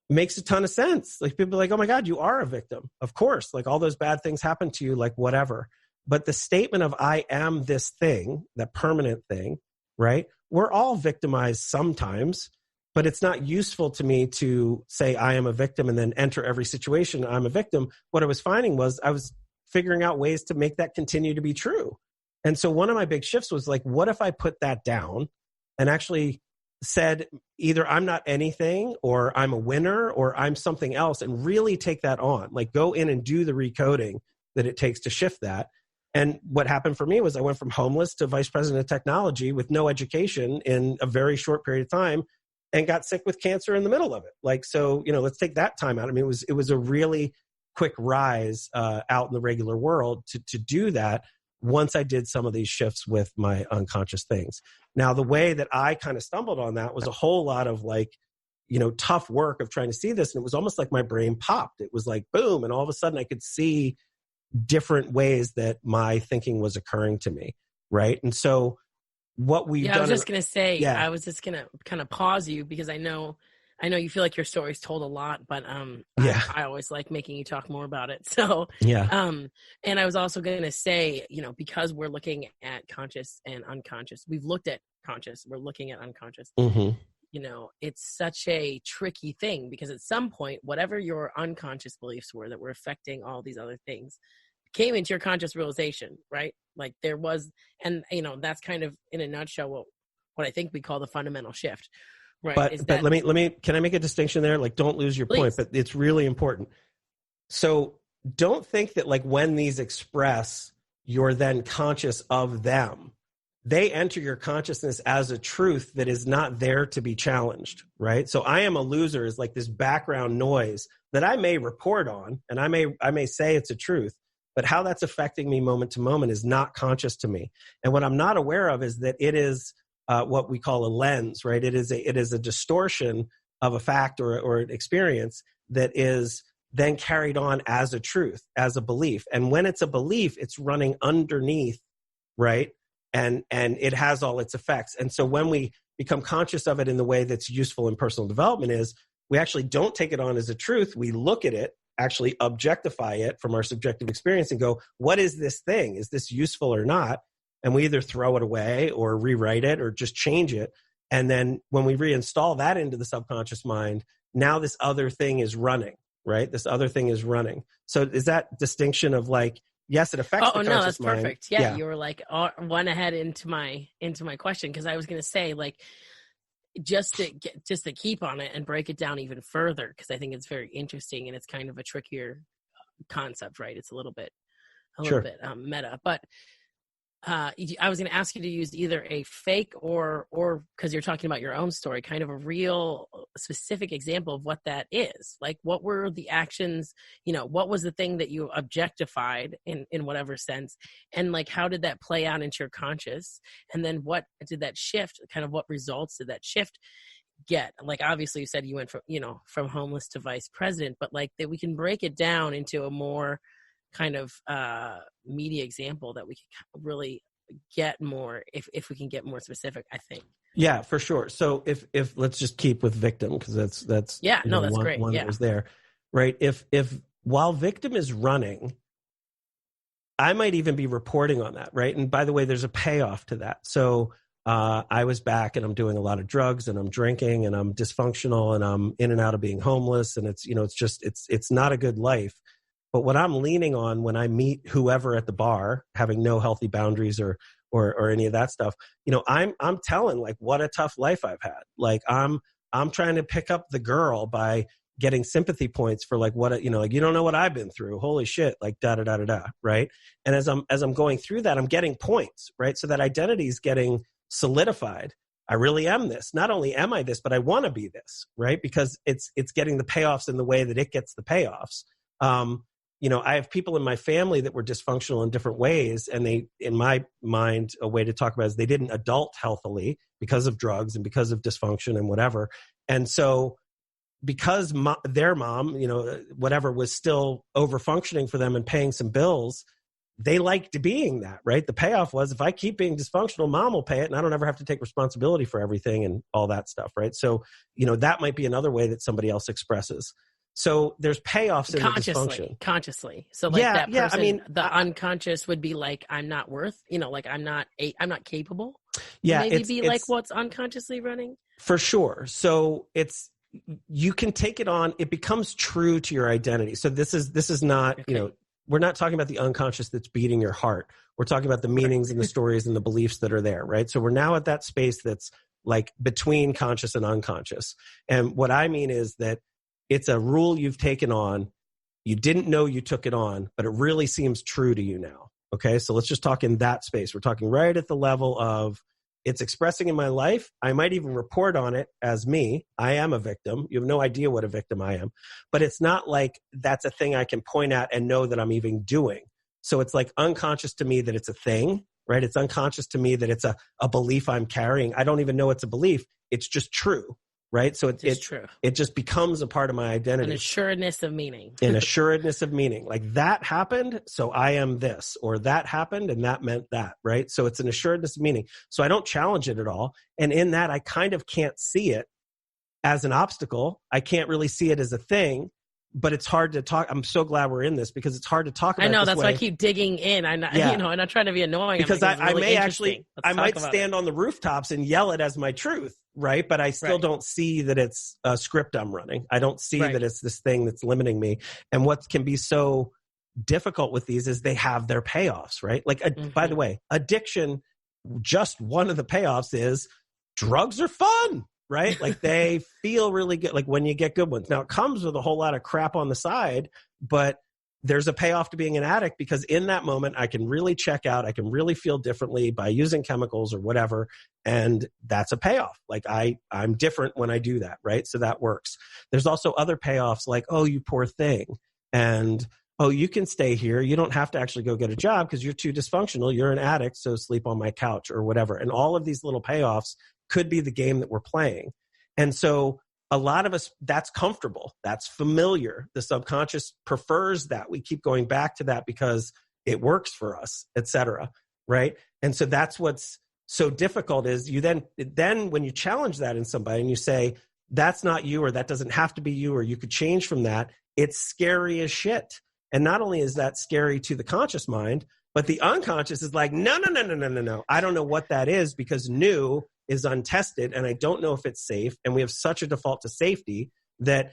makes a ton of sense. Like people are like, oh my God, you are a victim. Of course, like all those bad things happen to you, like whatever. But the statement of I am this thing, that permanent thing, right? We're all victimized sometimes, but it's not useful to me to say I am a victim and then enter every situation I'm a victim. What I was finding was I was figuring out ways to make that continue to be true. And so one of my big shifts was like, what if I put that down and actually said either I'm not anything or I'm a winner or I'm something else, and really take that on, like go in and do the recoding that it takes to shift that. And what happened for me was I went from homeless to vice president of technology with no education in a very short period of time and got sick with cancer in the middle of it. Like, so, let's take that time out. I mean, it was a really quick rise out in the regular world to do that once I did some of these shifts with my unconscious things. Now, the way that I kind of stumbled on that was a whole lot of like, tough work of trying to see this. And it was almost like my brain popped. It was like, boom. And all of a sudden I could see different ways that my thinking was occurring to me. Right. And so what we've done. I was just going to say, I was just going to kind of pause you because I know you feel like your story's told a lot, but I always like making you talk more about it. So and I was also going to say, because we're looking at conscious and unconscious, we've looked at conscious, we're looking at unconscious. Mm-hmm. It's such a tricky thing because at some point, whatever your unconscious beliefs were that were affecting all these other things came into your conscious realization, right? Like there was, and that's kind of in a nutshell what I think we call the fundamental shift. Right. But let me, can I make a distinction there? Like, don't lose your point, but it's really important. So don't think that like when these express, you're then conscious of them. They enter your consciousness as a truth that is not there to be challenged, right? So I am a loser is like this background noise that I may report on, and I may say it's a truth, but how that's affecting me moment to moment is not conscious to me. And what I'm not aware of is that it is what we call a lens, right? It is a distortion of a fact or an experience that is then carried on as a truth, as a belief. And when it's a belief, it's running underneath, right? And it has all its effects. And so when we become conscious of it in the way that's useful in personal development is we actually don't take it on as a truth. We look at it, actually objectify it from our subjective experience and go, what is this thing? Is this useful or not? And we either throw it away or rewrite it or just change it. And then when we reinstall that into the subconscious mind, now this other thing is running. right? This other thing is running. So is that distinction of like, yes, it affects the no, conscious that's mind. perfect. Yeah, you were like one ahead into my question, because I was going to say, like, just to keep on it and break it down even further, because I think it's very interesting and it's kind of a trickier concept, right? It's a little bit meta, but I was going to ask you to use either a fake or because you're talking about your own story, kind of a real specific example of what that is. Like, what were the actions, what was the thing that you objectified in whatever sense? And like, how did that play out into your conscious? And then what did that shift, kind of what results did that shift get? Like, obviously you said you went from homeless to vice president, but like that we can break it down into a more kind of media example that we can really get more if we can get more specific, I think. Yeah, for sure. So if let's just keep with victim, because that's that's great. One that was there, right? If while victim is running, I might even be reporting on that, right? And by the way, there's a payoff to that. So I was back and I'm doing a lot of drugs and I'm drinking and I'm dysfunctional and I'm in and out of being homeless, and it's it's not a good life. But what I'm leaning on when I meet whoever at the bar, having no healthy boundaries or any of that stuff, I'm telling like what a tough life I've had. Like I'm trying to pick up the girl by getting sympathy points for like what like, you don't know what I've been through. Holy shit, like da da da da da, right? And as I'm going through that, I'm getting points, right? So that identity is getting solidified. I really am this. Not only am I this, but I want to be this, right? Because it's getting the payoffs in the way that it gets the payoffs. I have people in my family that were dysfunctional in different ways. And they, in my mind, a way to talk about it is they didn't adult healthily because of drugs and because of dysfunction and whatever. And so because their mom, whatever, was still over functioning for them and paying some bills, they liked being that, right? The payoff was, if I keep being dysfunctional, mom will pay it and I don't ever have to take responsibility for everything and all that stuff, right? So, that might be another way that somebody else expresses. So there's payoffs in the dysfunction. Consciously. So like that person, the unconscious would be like, I'm not worth, like I'm not capable. Yeah. Maybe be like what's unconsciously running. For sure. So you can take it on. It becomes true to your identity. So this is not, we're not talking about the unconscious that's beating your heart. We're talking about the meanings and the stories and the beliefs that are there, right? So we're now at that space that's like between conscious and unconscious. And what I mean is that it's a rule you've taken on. You didn't know you took it on, but it really seems true to you now. Okay. So let's just talk in that space. We're talking right at the level of it's expressing in my life. I might even report on it as me. I am a victim. You have no idea what a victim I am, but it's not like that's a thing I can point at and know that I'm even doing. So it's like unconscious to me that it's a thing, right? It's unconscious to me that it's a belief I'm carrying. I don't even know it's a belief. It's just true. Right. So it's true. It just becomes a part of my identity. An assuredness of meaning. An assuredness of meaning. Like that happened, so I am this, or that happened and that meant that. Right. So it's an assuredness of meaning. So I don't challenge it at all. And in that, I kind of can't see it as an obstacle. I can't really see it as a thing, but it's hard to talk. I'm so glad we're in this because it's hard to talk about. I know this that's way. why I keep digging in. I'm not, I'm not trying to be annoying. Because I might stand on the rooftops and yell it as my truth. Right. But I still don't see that it's a script I'm running. I don't see that it's this thing that's limiting me. And what can be so difficult with these is they have their payoffs, right? Like, by the way, addiction, just one of the payoffs is drugs are fun, right? Like they feel really good. Like when you get good ones. Now it comes with a whole lot of crap on the side, but there's a payoff to being an addict because in that moment, I can really check out. I can really feel differently by using chemicals or whatever. And that's a payoff. Like I'm different when I do that, right? So that works. There's also other payoffs like, oh, you poor thing. And, oh, you can stay here. You don't have to actually go get a job because you're too dysfunctional. You're an addict, so sleep on my couch or whatever. And all of these little payoffs could be the game that we're playing. And so a lot of us, that's comfortable. That's familiar. The subconscious prefers that. We keep going back to that because it works for us, et cetera. Right. And so that's what's so difficult is you then when you challenge that in somebody and you say, that's not you, or that doesn't have to be you, or you could change from that. It's scary as shit. And not only is that scary to the conscious mind, but the unconscious is like, no. I don't know what that is because new is untested and I don't know if it's safe. And we have such a default to safety that,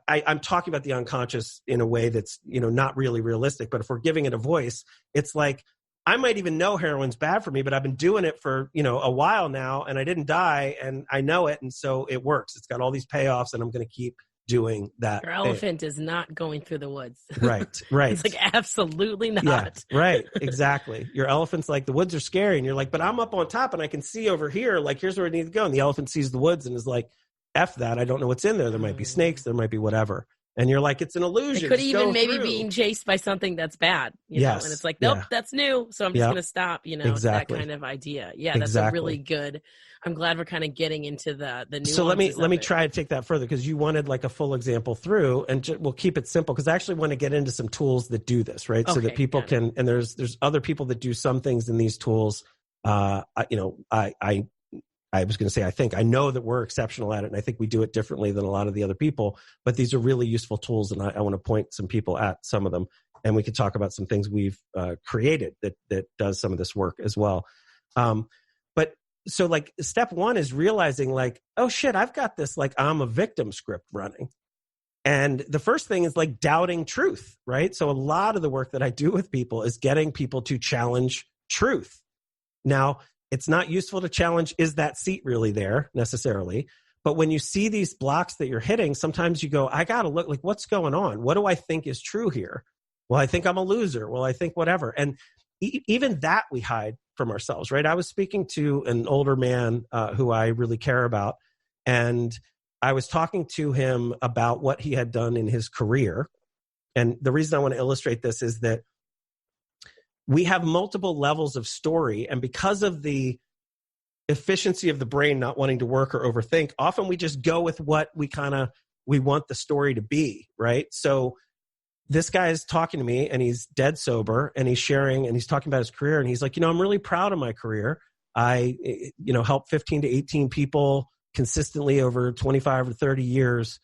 I'm talking about the unconscious in a way that's, not really realistic, but if we're giving it a voice, it's like, I might even know heroin's bad for me, but I've been doing it for, a while now and I didn't die and I know it. And so it works. It's got all these payoffs and I'm going to keep doing that. Your elephant is not going through the woods. Right. It's like, absolutely not. Yeah, right. Exactly. Your elephant's like, the woods are scary. And you're like, but I'm up on top and I can see over here. Like, here's where I need to go. And the elephant sees the woods and is like, F that. I don't know what's in there. There might be snakes. There might be whatever. And you're like, it's an illusion. It could even maybe being chased by something that's bad, know, and it's like, nope, that's new. So I'm just going to stop, exactly. That kind of idea. Yeah, that's a really good, I'm glad we're kind of getting into the nuances. So let me try to take that further because you wanted like a full example through and we'll keep it simple because I actually want to get into some tools that do this, right? So that people can, and there's other people that do some things in these tools. I was going to say, I know that we're exceptional at it, and I think we do it differently than a lot of the other people, but these are really useful tools, and I want to point some people at some of them, and we could talk about some things we've created that does some of this work as well. But so like step one is realizing like, oh shit, I've got this like I'm a victim script running. And the first thing is like doubting truth, right? So a lot of the work that I do with people is getting people to challenge truth. Now, it's not useful to challenge, is that seat really there necessarily? But when you see these blocks that you're hitting, sometimes you go, I got to look like what's going on? What do I think is true here? Well, I think I'm a loser. Well, I think whatever. And even that we hide from ourselves, right? I was speaking to an older man who I really care about. And I was talking to him about what he had done in his career. And the reason I want to illustrate this is that we have multiple levels of story. And because of the efficiency of the brain not wanting to work or overthink, often we just go with what we want the story to be, right? So this guy is talking to me and he's dead sober and he's sharing and he's talking about his career. And he's like, I'm really proud of my career. I, helped 15 to 18 people consistently over 25 or 30 years,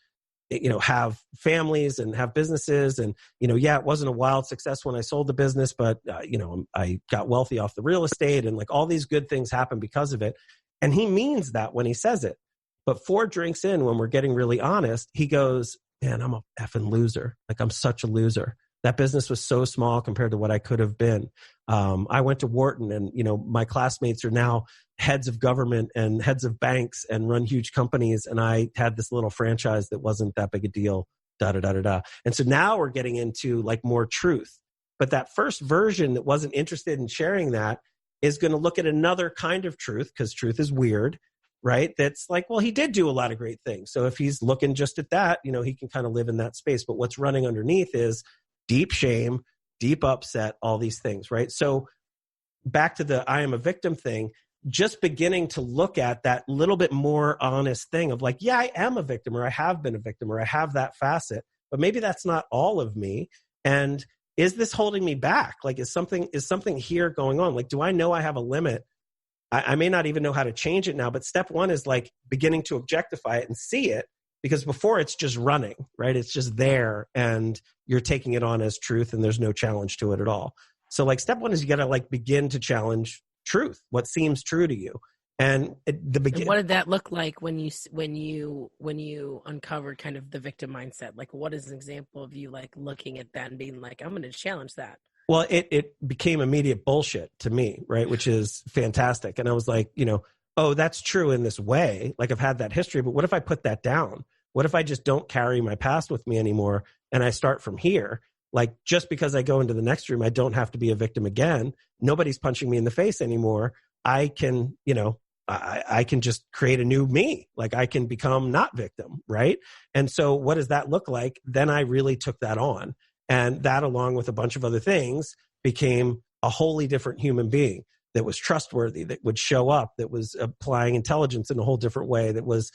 have families and have businesses. And, it wasn't a wild success when I sold the business, but, I got wealthy off the real estate and like all these good things happen because of it. And he means that when he says it. But 4 drinks in, when we're getting really honest, he goes, man, I'm a effing loser. Like I'm such a loser. That business was so small compared to what I could have been. I went to Wharton and, my classmates are now heads of government and heads of banks and run huge companies. And I had this little franchise that wasn't that big a deal, da, da, da, da, da. And so now we're getting into like more truth. But that first version that wasn't interested in sharing that is going to look at another kind of truth because truth is weird, right? That's like, well, he did do a lot of great things. So if he's looking just at that, he can kind of live in that space. But what's running underneath is deep shame, deep upset, all these things, right? So back to the I am a victim thing, just beginning to look at that little bit more honest thing of like, yeah, I am a victim or I have been a victim or I have that facet, but maybe that's not all of me. And is this holding me back? Like, is something here going on? Like, do I know I have a limit? I may not even know how to change it now, but step one is like beginning to objectify it and see it. Because before it's just running, right? It's just there and you're taking it on as truth and there's no challenge to it at all. So like step one is you got to like begin to challenge truth, what seems true to you. And what did that look like when you uncovered kind of the victim mindset? Like what is an example of you like looking at that and being like, I'm going to challenge that? Well, it became immediate bullshit to me, right? Which is fantastic. And I was like, oh, that's true in this way. Like I've had that history, but what if I put that down? What if I just don't carry my past with me anymore and I start from here? Like just because I go into the next room, I don't have to be a victim again. Nobody's punching me in the face anymore. I can, I can just create a new me. Like I can become not victim, right? And so what does that look like? Then I really took that on. And that along with a bunch of other things became a wholly different human being that was trustworthy, that would show up, that was applying intelligence in a whole different way, that was,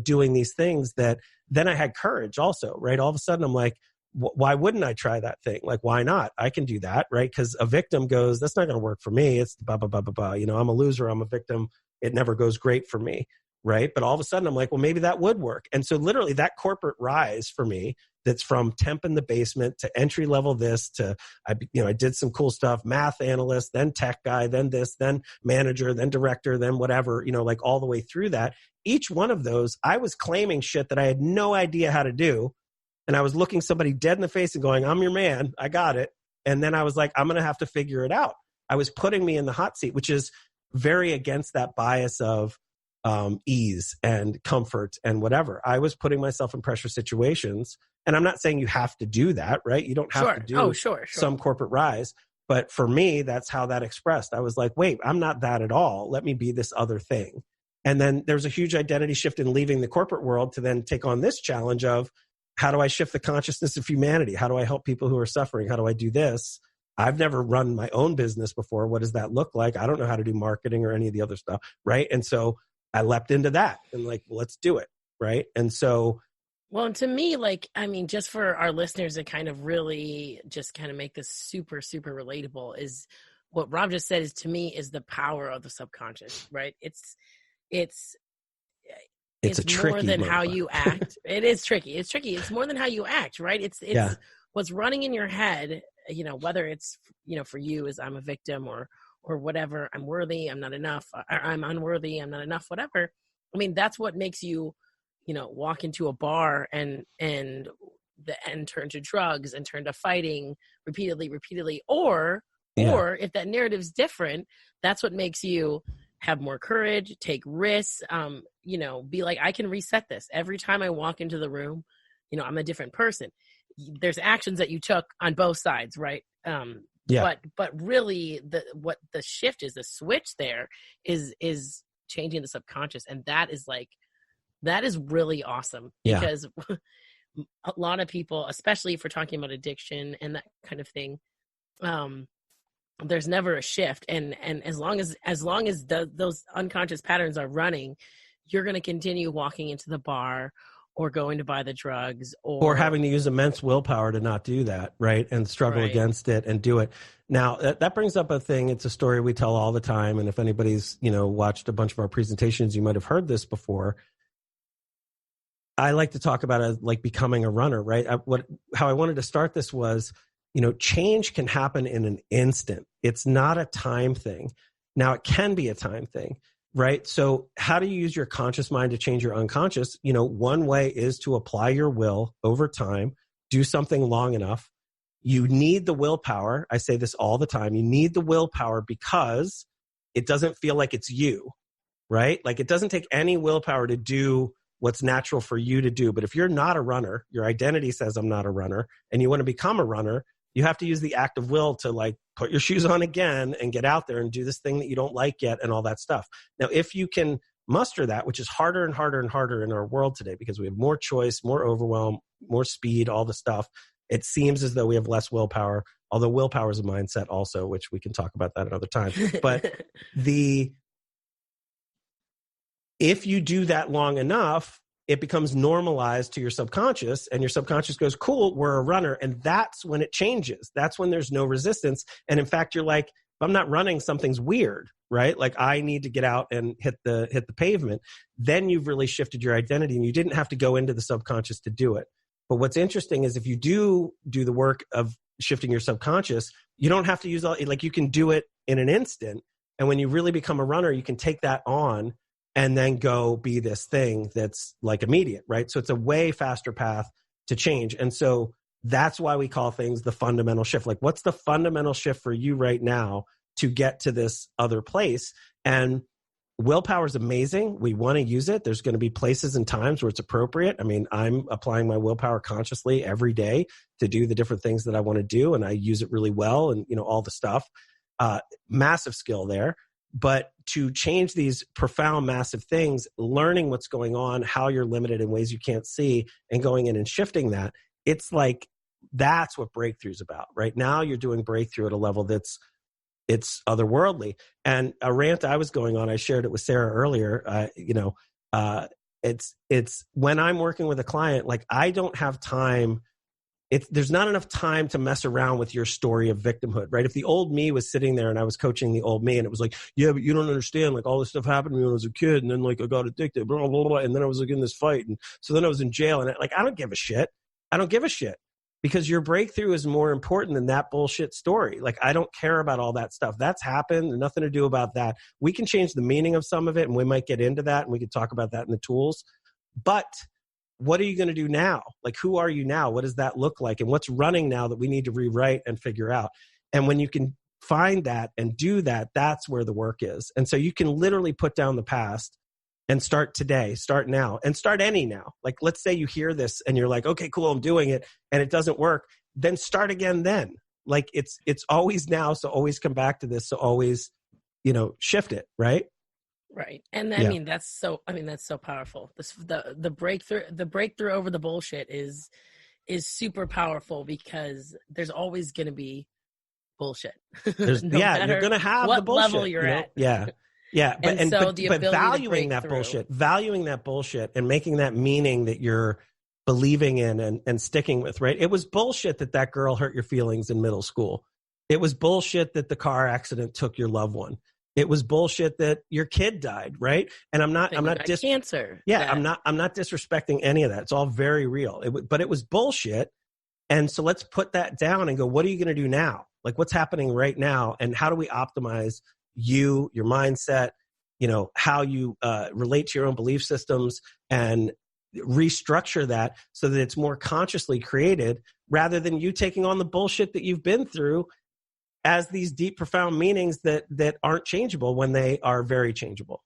doing these things that then I had courage also, right? All of a sudden I'm like, why wouldn't I try that thing? Like, why not? I can do that, right? Because a victim goes, that's not going to work for me. It's blah, blah, blah, blah, blah. I'm a loser. I'm a victim. It never goes great for me, right? But all of a sudden I'm like, well, maybe that would work. And so literally that corporate rise for me, that's from temp in the basement to entry level this to, I did some cool stuff, math analyst, then tech guy, then this, then manager, then director, then whatever, like all the way through that. Each one of those, I was claiming shit that I had no idea how to do And I was looking somebody dead in the face and going, I'm your man. I got it. And then I was like, I'm going to have to figure it out. I was putting me in the hot seat, which is very against that bias of ease and comfort and whatever. I was putting myself in pressure situations. And I'm not saying you have to do that, right? You don't have to do some corporate rise. But for me, that's how that expressed. I was like, wait, I'm not that at all. Let me be this other thing. And then there's a huge identity shift in leaving the corporate world to then take on this challenge of, how do I shift the consciousness of humanity? How do I help people who are suffering? How do I do this? I've never run my own business before. What does that look like? I don't know how to do marketing or any of the other stuff, right? And so I leapt into that and like, well, let's do it, right? And so... Well, and to me, like, I mean, just for our listeners to kind of really just kind of make this super, super relatable is what Rob just said is, to me, is the power of the subconscious, right? It's more than how you act. It is tricky. It's tricky. It's more than how you act, right? It's what's running in your head, you know, whether it's, you know, for you is I'm a victim or whatever, I'm worthy, I'm not enough, I'm unworthy, I'm not enough, whatever. I mean, that's what makes you, you know, walk into a bar and turn to drugs and turn to fighting repeatedly, or if that narrative's different, that's what makes you have more courage, take risks, you know, be like, I can reset this. Every time I walk into the room, you know, I'm a different person. There's actions that you took on both sides, right? But really what the shift is, the switch there is changing the subconscious. And that is really awesome because a lot of people, especially if we're talking about addiction and that kind of thing, there's never a shift. And as long as those unconscious patterns are running, you're going to continue walking into the bar or going to buy the drugs or having to use immense willpower to not do that, right? And struggle against it and do it. Now, that brings up a thing. It's a story we tell all the time. And if anybody's, you know, watched a bunch of our presentations, you might have heard this before. I like to talk about it like becoming a runner, right? How I wanted to start this was, you know, change can happen in an instant. It's not a time thing. Now, it can be a time thing, right? So how do you use your conscious mind to change your unconscious? You know, one way is to apply your will over time, do something long enough. You need the willpower. I say this all the time. You need the willpower because it doesn't feel like it's you, right? Like it doesn't take any willpower to do what's natural for you to do. But if you're not a runner, your identity says I'm not a runner, and you want to become a runner, you have to use the act of will to like put your shoes on again and get out there and do this thing that you don't like yet and all that stuff. Now, if you can muster that, which is harder and harder and harder in our world today because we have more choice, more overwhelm, more speed, all the stuff, it seems as though we have less willpower, although willpower is a mindset also, which we can talk about that another time. But if you do that long enough, it becomes normalized to your subconscious, and your subconscious goes, cool, we're a runner. And that's when it changes. That's when there's no resistance. And in fact, you're like, if I'm not running, something's weird, right? Like I need to get out and hit the pavement. Then you've really shifted your identity, and you didn't have to go into the subconscious to do it. But what's interesting is if you do the work of shifting your subconscious, you don't have to use like you can do it in an instant. And when you really become a runner, you can take that on and then go be this thing that's like immediate, right? So it's a way faster path to change. And so that's why we call things the fundamental shift. Like, what's the fundamental shift for you right now to get to this other place? And willpower is amazing. We want to use it. There's going to be places and times where it's appropriate. I mean, I'm applying my willpower consciously every day to do the different things that I want to do. And I use it really well and, you know, all the stuff. Massive skill there. But to change these profound, massive things, learning what's going on, how you're limited in ways you can't see, and going in and shifting that, it's like, that's what breakthrough is about. Right now, you're doing breakthrough at a level it's otherworldly. And a rant I was going on, I shared it with Sarah earlier. It's when I'm working with a client, like I don't have time. There's not enough time to mess around with your story of victimhood, right? If the old me was sitting there and I was coaching the old me and it was like, yeah, but you don't understand, like all this stuff happened to me when I was a kid, and then like I got addicted, blah, blah, blah, and then I was like in this fight, and so then I was in jail, and I don't give a shit. I don't give a shit because your breakthrough is more important than that bullshit story. Like I don't care about all that stuff. That's happened, nothing to do about that. We can change the meaning of some of it, and we might get into that, and we can talk about that in the tools. But what are you going to do now? Like, who are you now? What does that look like? And what's running now that we need to rewrite and figure out? And when you can find that and do that, that's where the work is. And so you can literally put down the past and start today, start now, and start any now. Like, let's say you hear this and you're like, okay, cool, I'm doing it, and it doesn't work. Then start again then. Like, it's always now, so always come back to this, so always, shift it, right? Right. And I mean, that's so powerful. The breakthrough over the bullshit is super powerful, because there's always going to be bullshit. You're going to have what the bullshit. level you're at. Yeah. Yeah. But valuing that bullshit and making that meaning that you're believing in and sticking with, right? It was bullshit that girl hurt your feelings in middle school. It was bullshit that the car accident took your loved one. It was bullshit that your kid died, right? And I'm not cancer. Yeah, I'm not disrespecting any of that. It's all very real. But it was bullshit. And so let's put that down and go, what are you going to do now? Like, what's happening right now? And how do we optimize your mindset, how you relate to your own belief systems, and restructure that so that it's more consciously created, rather than you taking on the bullshit that you've been through as these deep, profound meanings that aren't changeable when they are very changeable.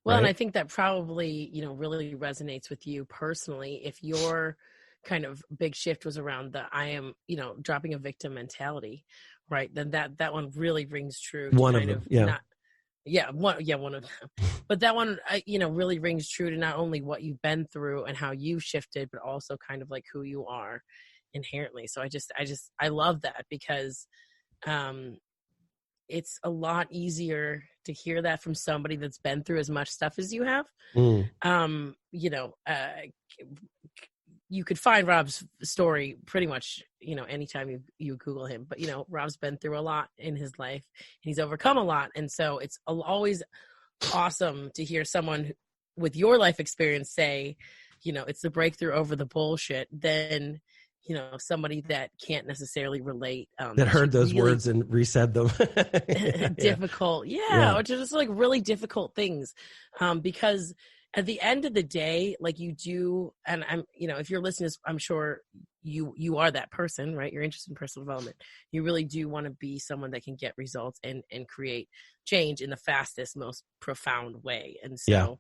Well, right? And I think that probably, really resonates with you personally. If your kind of big shift was around the I am, dropping a victim mentality, right? Then that one really rings true. One of them, yeah. One of them. But that one, really rings true to not only what you've been through and how you shifted, but also kind of like who you are inherently. So I love that, because it's a lot easier to hear that from somebody that's been through as much stuff as you have. You could find Rob's story pretty much, anytime you Google him, but Rob's been through a lot in his life, and he's overcome a lot. And so it's always awesome to hear someone with your life experience say, it's the breakthrough over the bullshit. Then somebody that can't necessarily relate, that heard those words and resaid them. difficult. Or just like really difficult things. Because at the end of the day, like you do, and I'm, if you're listening, I'm sure you are that person, right? You're interested in personal development. You really do want to be someone that can get results and create change in the fastest, most profound way. And so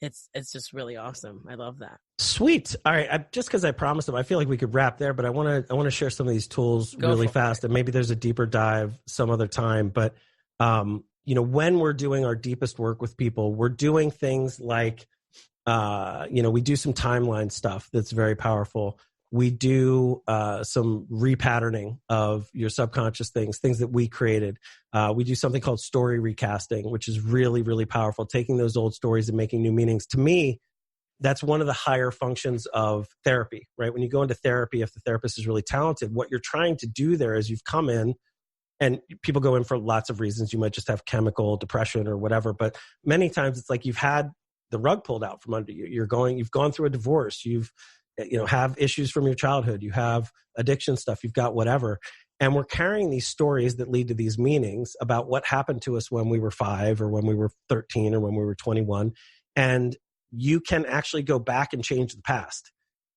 it's just really awesome. I love that. Sweet. All right. Just because I promised them, I feel like we could wrap there, but I want to share some of these tools really fast, and maybe there's a deeper dive some other time. But when we're doing our deepest work with people, we're doing things like, we do some timeline stuff that's very powerful. We do some repatterning of your subconscious things that we created. We do something called story recasting, which is really, really powerful, taking those old stories and making new meanings. To me, that's one of the higher functions of therapy, right? When you go into therapy, if the therapist is really talented, what you're trying to do there is you've come in, and people go in for lots of reasons. You might just have chemical depression or whatever, but many times it's like you've had the rug pulled out from under you. You've gone through a divorce. You've have issues from your childhood. You have addiction stuff. You've got whatever. And we're carrying these stories that lead to these meanings about what happened to us when we were 5 or when we were 13 or when we were 21. And you can actually go back and change the past.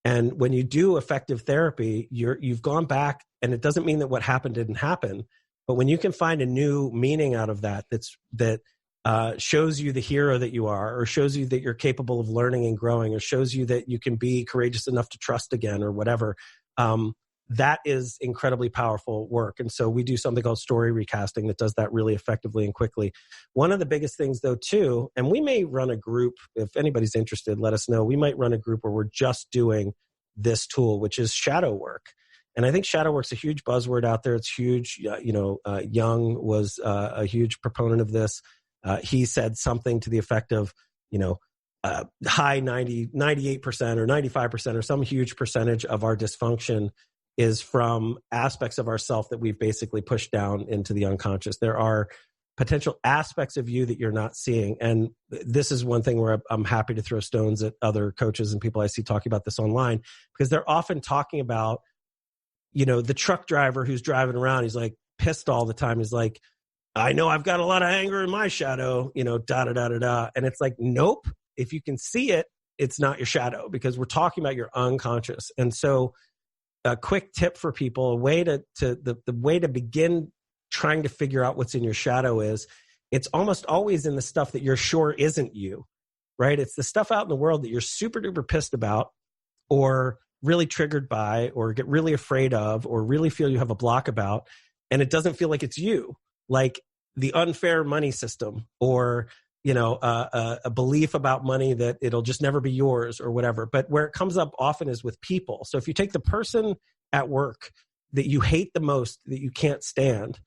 And when you do effective therapy, you've gone back, and it doesn't mean that what happened didn't happen. But when you can find a new meaning out of that, that shows you the hero that you are, or shows you that you're capable of learning and growing, or shows you that you can be courageous enough to trust again, or whatever, that is incredibly powerful work. And so we do something called story recasting that does that really effectively and quickly. One of the biggest things, though, too, and we may run a group, if anybody's interested, let us know. We might run a group where we're just doing this tool, which is shadow work. And I think shadow work's a huge buzzword out there. It's huge. Jung was a huge proponent of this. He said something to the effect of, high 98% or 95% or some huge percentage of our dysfunction is from aspects of ourself that we've basically pushed down into the unconscious. There are potential aspects of you that you're not seeing. And this is one thing where I'm happy to throw stones at other coaches and people I see talking about this online, because they're often talking about, the truck driver who's driving around. He's like pissed all the time. He's like, I know I've got a lot of anger in my shadow, da, da, da, da, da. And it's like, nope. If you can see it, it's not your shadow, because we're talking about your unconscious. And so a quick tip for people, a way the way to begin trying to figure out what's in your shadow is, it's almost always in the stuff that you're sure isn't you, right? It's the stuff out in the world that you're super duper pissed about, or really triggered by, or get really afraid of, or really feel you have a block about, and it doesn't feel like it's you. Like the unfair money system, or a belief about money that it'll just never be yours, or whatever. But where it comes up often is with people. So if you take the person at work that you hate the most, that you can't stand,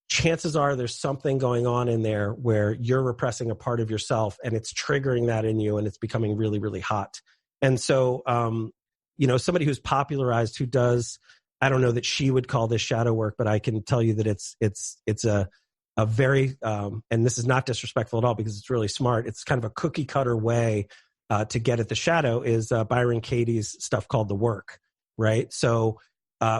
chances are there's something going on in there where you're repressing a part of yourself, and it's triggering that in you, and it's becoming really, really hot. And so, somebody who's popularized, who does, I don't know that she would call this shadow work, but I can tell you that it's a very, and this is not disrespectful at all, because it's really smart. It's kind of a cookie cutter way to get at the shadow, is Byron Katie's stuff called The Work, right? So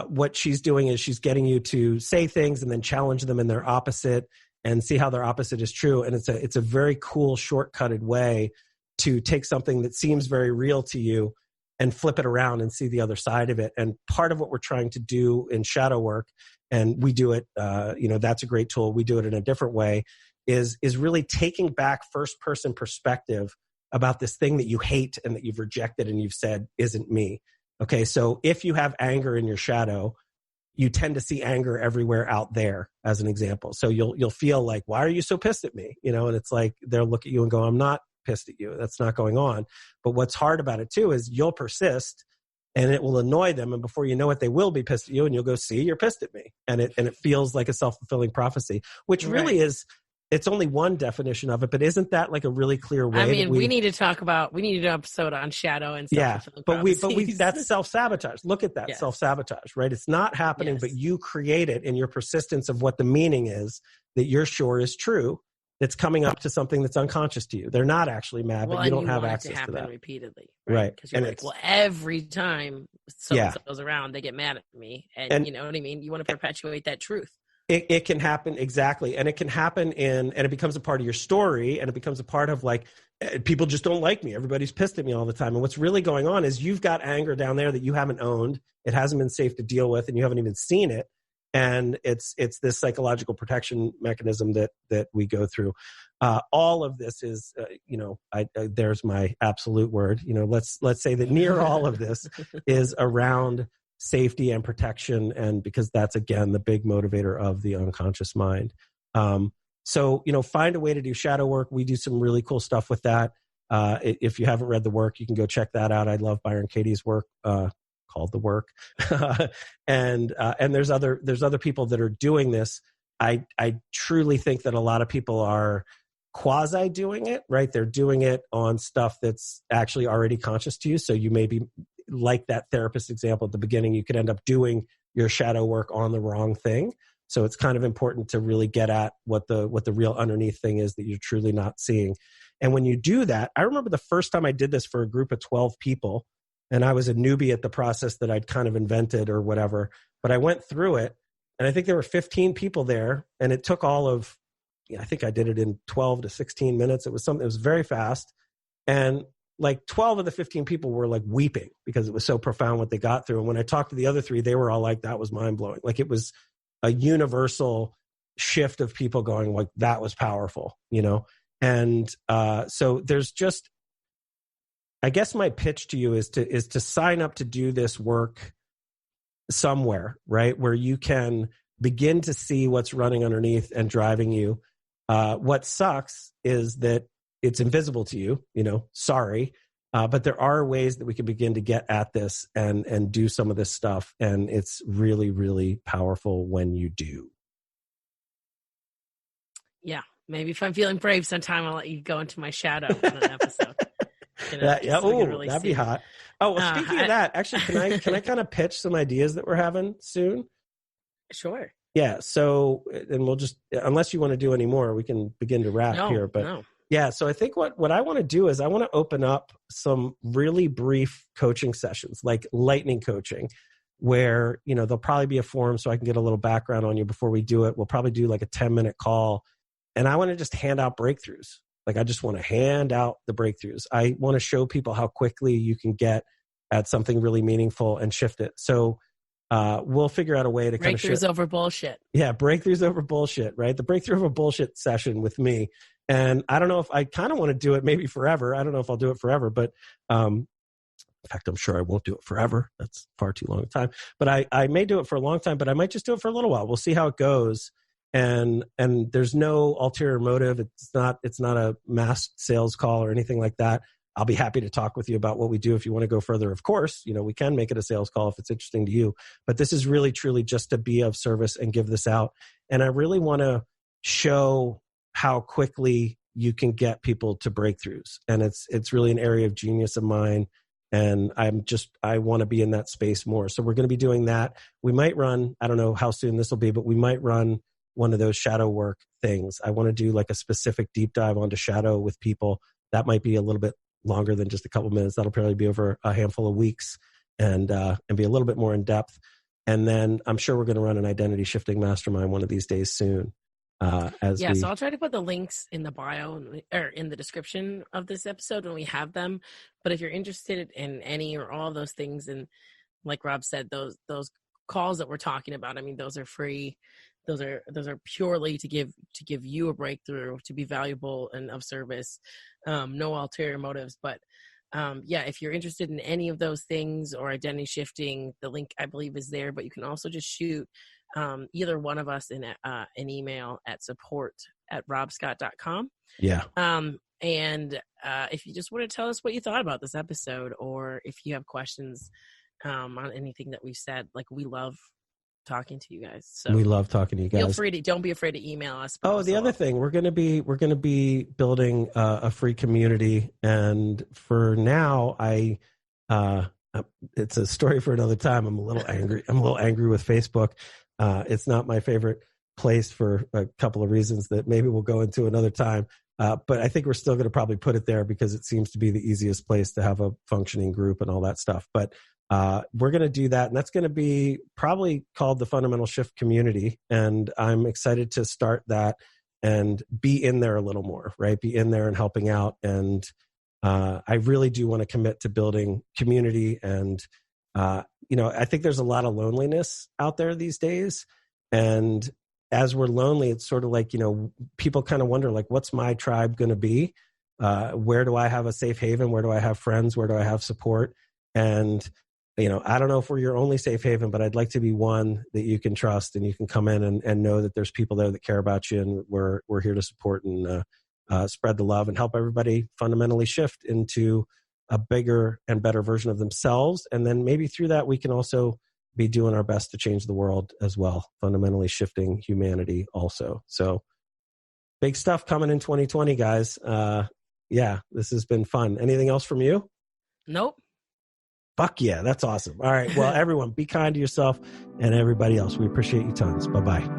what she's doing is she's getting you to say things and then challenge them in their opposite, and see how their opposite is true. And it's a very cool shortcutted way to take something that seems very real to you and flip it around and see the other side of it. And part of what we're trying to do in shadow work, and we do it, that's a great tool. We do it in a different way, is really taking back first person perspective about this thing that you hate and that you've rejected and you've said isn't me. Okay, so if you have anger in your shadow, you tend to see anger everywhere out there, as an example. So you'll feel like, why are you so pissed at me? And it's like they'll look at you and go, I'm not pissed at you. That's not going on. But what's hard about it too is you'll persist, and it will annoy them, and before you know it, they will be pissed at you, and you'll go, see, you're pissed at me. And it feels like a self-fulfilling prophecy, which really is, it's only one definition of it, but isn't that like a really clear way? I mean, we need to do an episode on shadow and self-fulfilling prophecies. but that's self-sabotage. Look at that. Yes. Self-sabotage, right? It's not happening, but you create it in your persistence of what the meaning is that you're sure is true. That's coming up to something that's unconscious to you. They're not actually mad, but you don't have access to that. Repeatedly, right? Because you're like, well, every time someone goes around, they get mad at me, and you know what I mean. You want to perpetuate that truth. It can happen, exactly, and it can happen and it becomes a part of your story, and it becomes a part of like, people just don't like me. Everybody's pissed at me all the time, and what's really going on is you've got anger down there that you haven't owned. It hasn't been safe to deal with, and you haven't even seen it. And it's this psychological protection mechanism that we go through. All of this is, there's my absolute word. Let's say that near all of this is around safety and protection, and because that's again the big motivator of the unconscious mind. So find a way to do shadow work. We do some really cool stuff with that. If you haven't read The Work, you can go check that out. I love Byron Katie's work. Called The Work. and there's other people that are doing this. I truly think that a lot of people are quasi doing it, right? They're doing it on stuff that's actually already conscious to you. So you may be like that therapist example at the beginning, you could end up doing your shadow work on the wrong thing. So it's kind of important to really get at what the real underneath thing is that you're truly not seeing. And when you do that, I remember the first time I did this for a group of 12 people, and I was a newbie at the process that I'd kind of invented or whatever, but I went through it, and I think there were 15 people there, and it took all of, I think I did it in 12 to 16 minutes. It was very fast. And like 12 of the 15 people were like weeping because it was so profound what they got through. And when I talked to the other 3, they were all like, that was mind blowing. Like it was a universal shift of people going like, that was powerful, And so there's just, I guess my pitch to you is to sign up to do this work somewhere, right? Where you can begin to see what's running underneath and driving you. What sucks is that it's invisible to you, sorry. But there are ways that we can begin to get at this and do some of this stuff. And it's really, really powerful when you do. Yeah. Maybe if I'm feeling brave sometime, I'll let you go into my shadow on an episode. Really that'd be hot. Oh, well, speaking of that, actually, can I kind of pitch some ideas that we're having soon? Sure. Yeah. So, and we'll just, unless you want to do any more, we can begin to wrap here. But yeah, so I think what I want to do is I want to open up some really brief coaching sessions, like lightning coaching, where, there'll probably be a forum so I can get a little background on you before we do it. We'll probably do like a 10-minute call, and I want to just hand out breakthroughs. Like, I just want to hand out the breakthroughs. I want to show people how quickly you can get at something really meaningful and shift it. So we'll figure out a way to kind of breakthroughs over bullshit. Yeah, breakthroughs over bullshit, right? The breakthrough over bullshit session with me. And I don't know if I kind of want to do it maybe forever. I don't know if I'll do it forever, but in fact, I'm sure I won't do it forever. That's far too long a time. But I may do it for a long time, but I might just do it for a little while. We'll see how it goes. And there's no ulterior motive. It's not a mass sales call or anything like that. I'll be happy to talk with you about what we do if you want to go further. Of course, we can make it a sales call if it's interesting to you. But this is really, truly just to be of service and give this out. And I really want to show how quickly you can get people to breakthroughs. And it's really an area of genius of mine. And I want to be in that space more. So we're going to be doing that. We might run, I don't know how soon this will be, but we might run one of those shadow work things. I want to do like a specific deep dive onto shadow with people. That might be a little bit longer than just a couple minutes. That'll probably be over a handful of weeks and be a little bit more in depth. And then I'm sure we're going to run an identity shifting mastermind one of these days soon. So I'll try to put the links in the bio or in the description of this episode when we have them. But if you're interested in any or all those things, and like Rob said, those calls that we're talking about, I mean, those are free. Those are purely to give you a breakthrough, to be valuable and of service. No ulterior motives, but if you're interested in any of those things or identity shifting, the link I believe is there. But you can also just shoot either one of us in an email at support@robscott.com. Yeah. And if you just want to tell us what you thought about this episode, or if you have questions on anything that we've said, like, we love talking to you guys. So we love talking to you guys. Don't be afraid to email us. The other thing, we're going to be building a free community. And for now, it's a story for another time. I'm a little angry. I'm a little angry with Facebook. It's not my favorite place for a couple of reasons that maybe we'll go into another time. But I think we're still going to probably put it there because it seems to be the easiest place to have a functioning group and all that stuff. But we're going to do that. And that's going to be probably called the Fundamental Shift Community. And I'm excited to start that and be in there a little more, right? Be in there and helping out. And I really do want to commit to building community. And, I think there's a lot of loneliness out there these days. And as we're lonely, it's sort of like, people kind of wonder, like, what's my tribe going to be? Where do I have a safe haven? Where do I have friends? Where do I have support? And, I don't know if we're your only safe haven, but I'd like to be one that you can trust and you can come in and know that there's people there that care about you, and we're here to support and spread the love and help everybody fundamentally shift into a bigger and better version of themselves. And then maybe through that, we can also be doing our best to change the world as well, fundamentally shifting humanity also. So big stuff coming in 2020, guys. This has been fun. Anything else from you? Nope. Fuck yeah, that's awesome. All right, well, everyone, be kind to yourself and everybody else. We appreciate you tons. Bye-bye.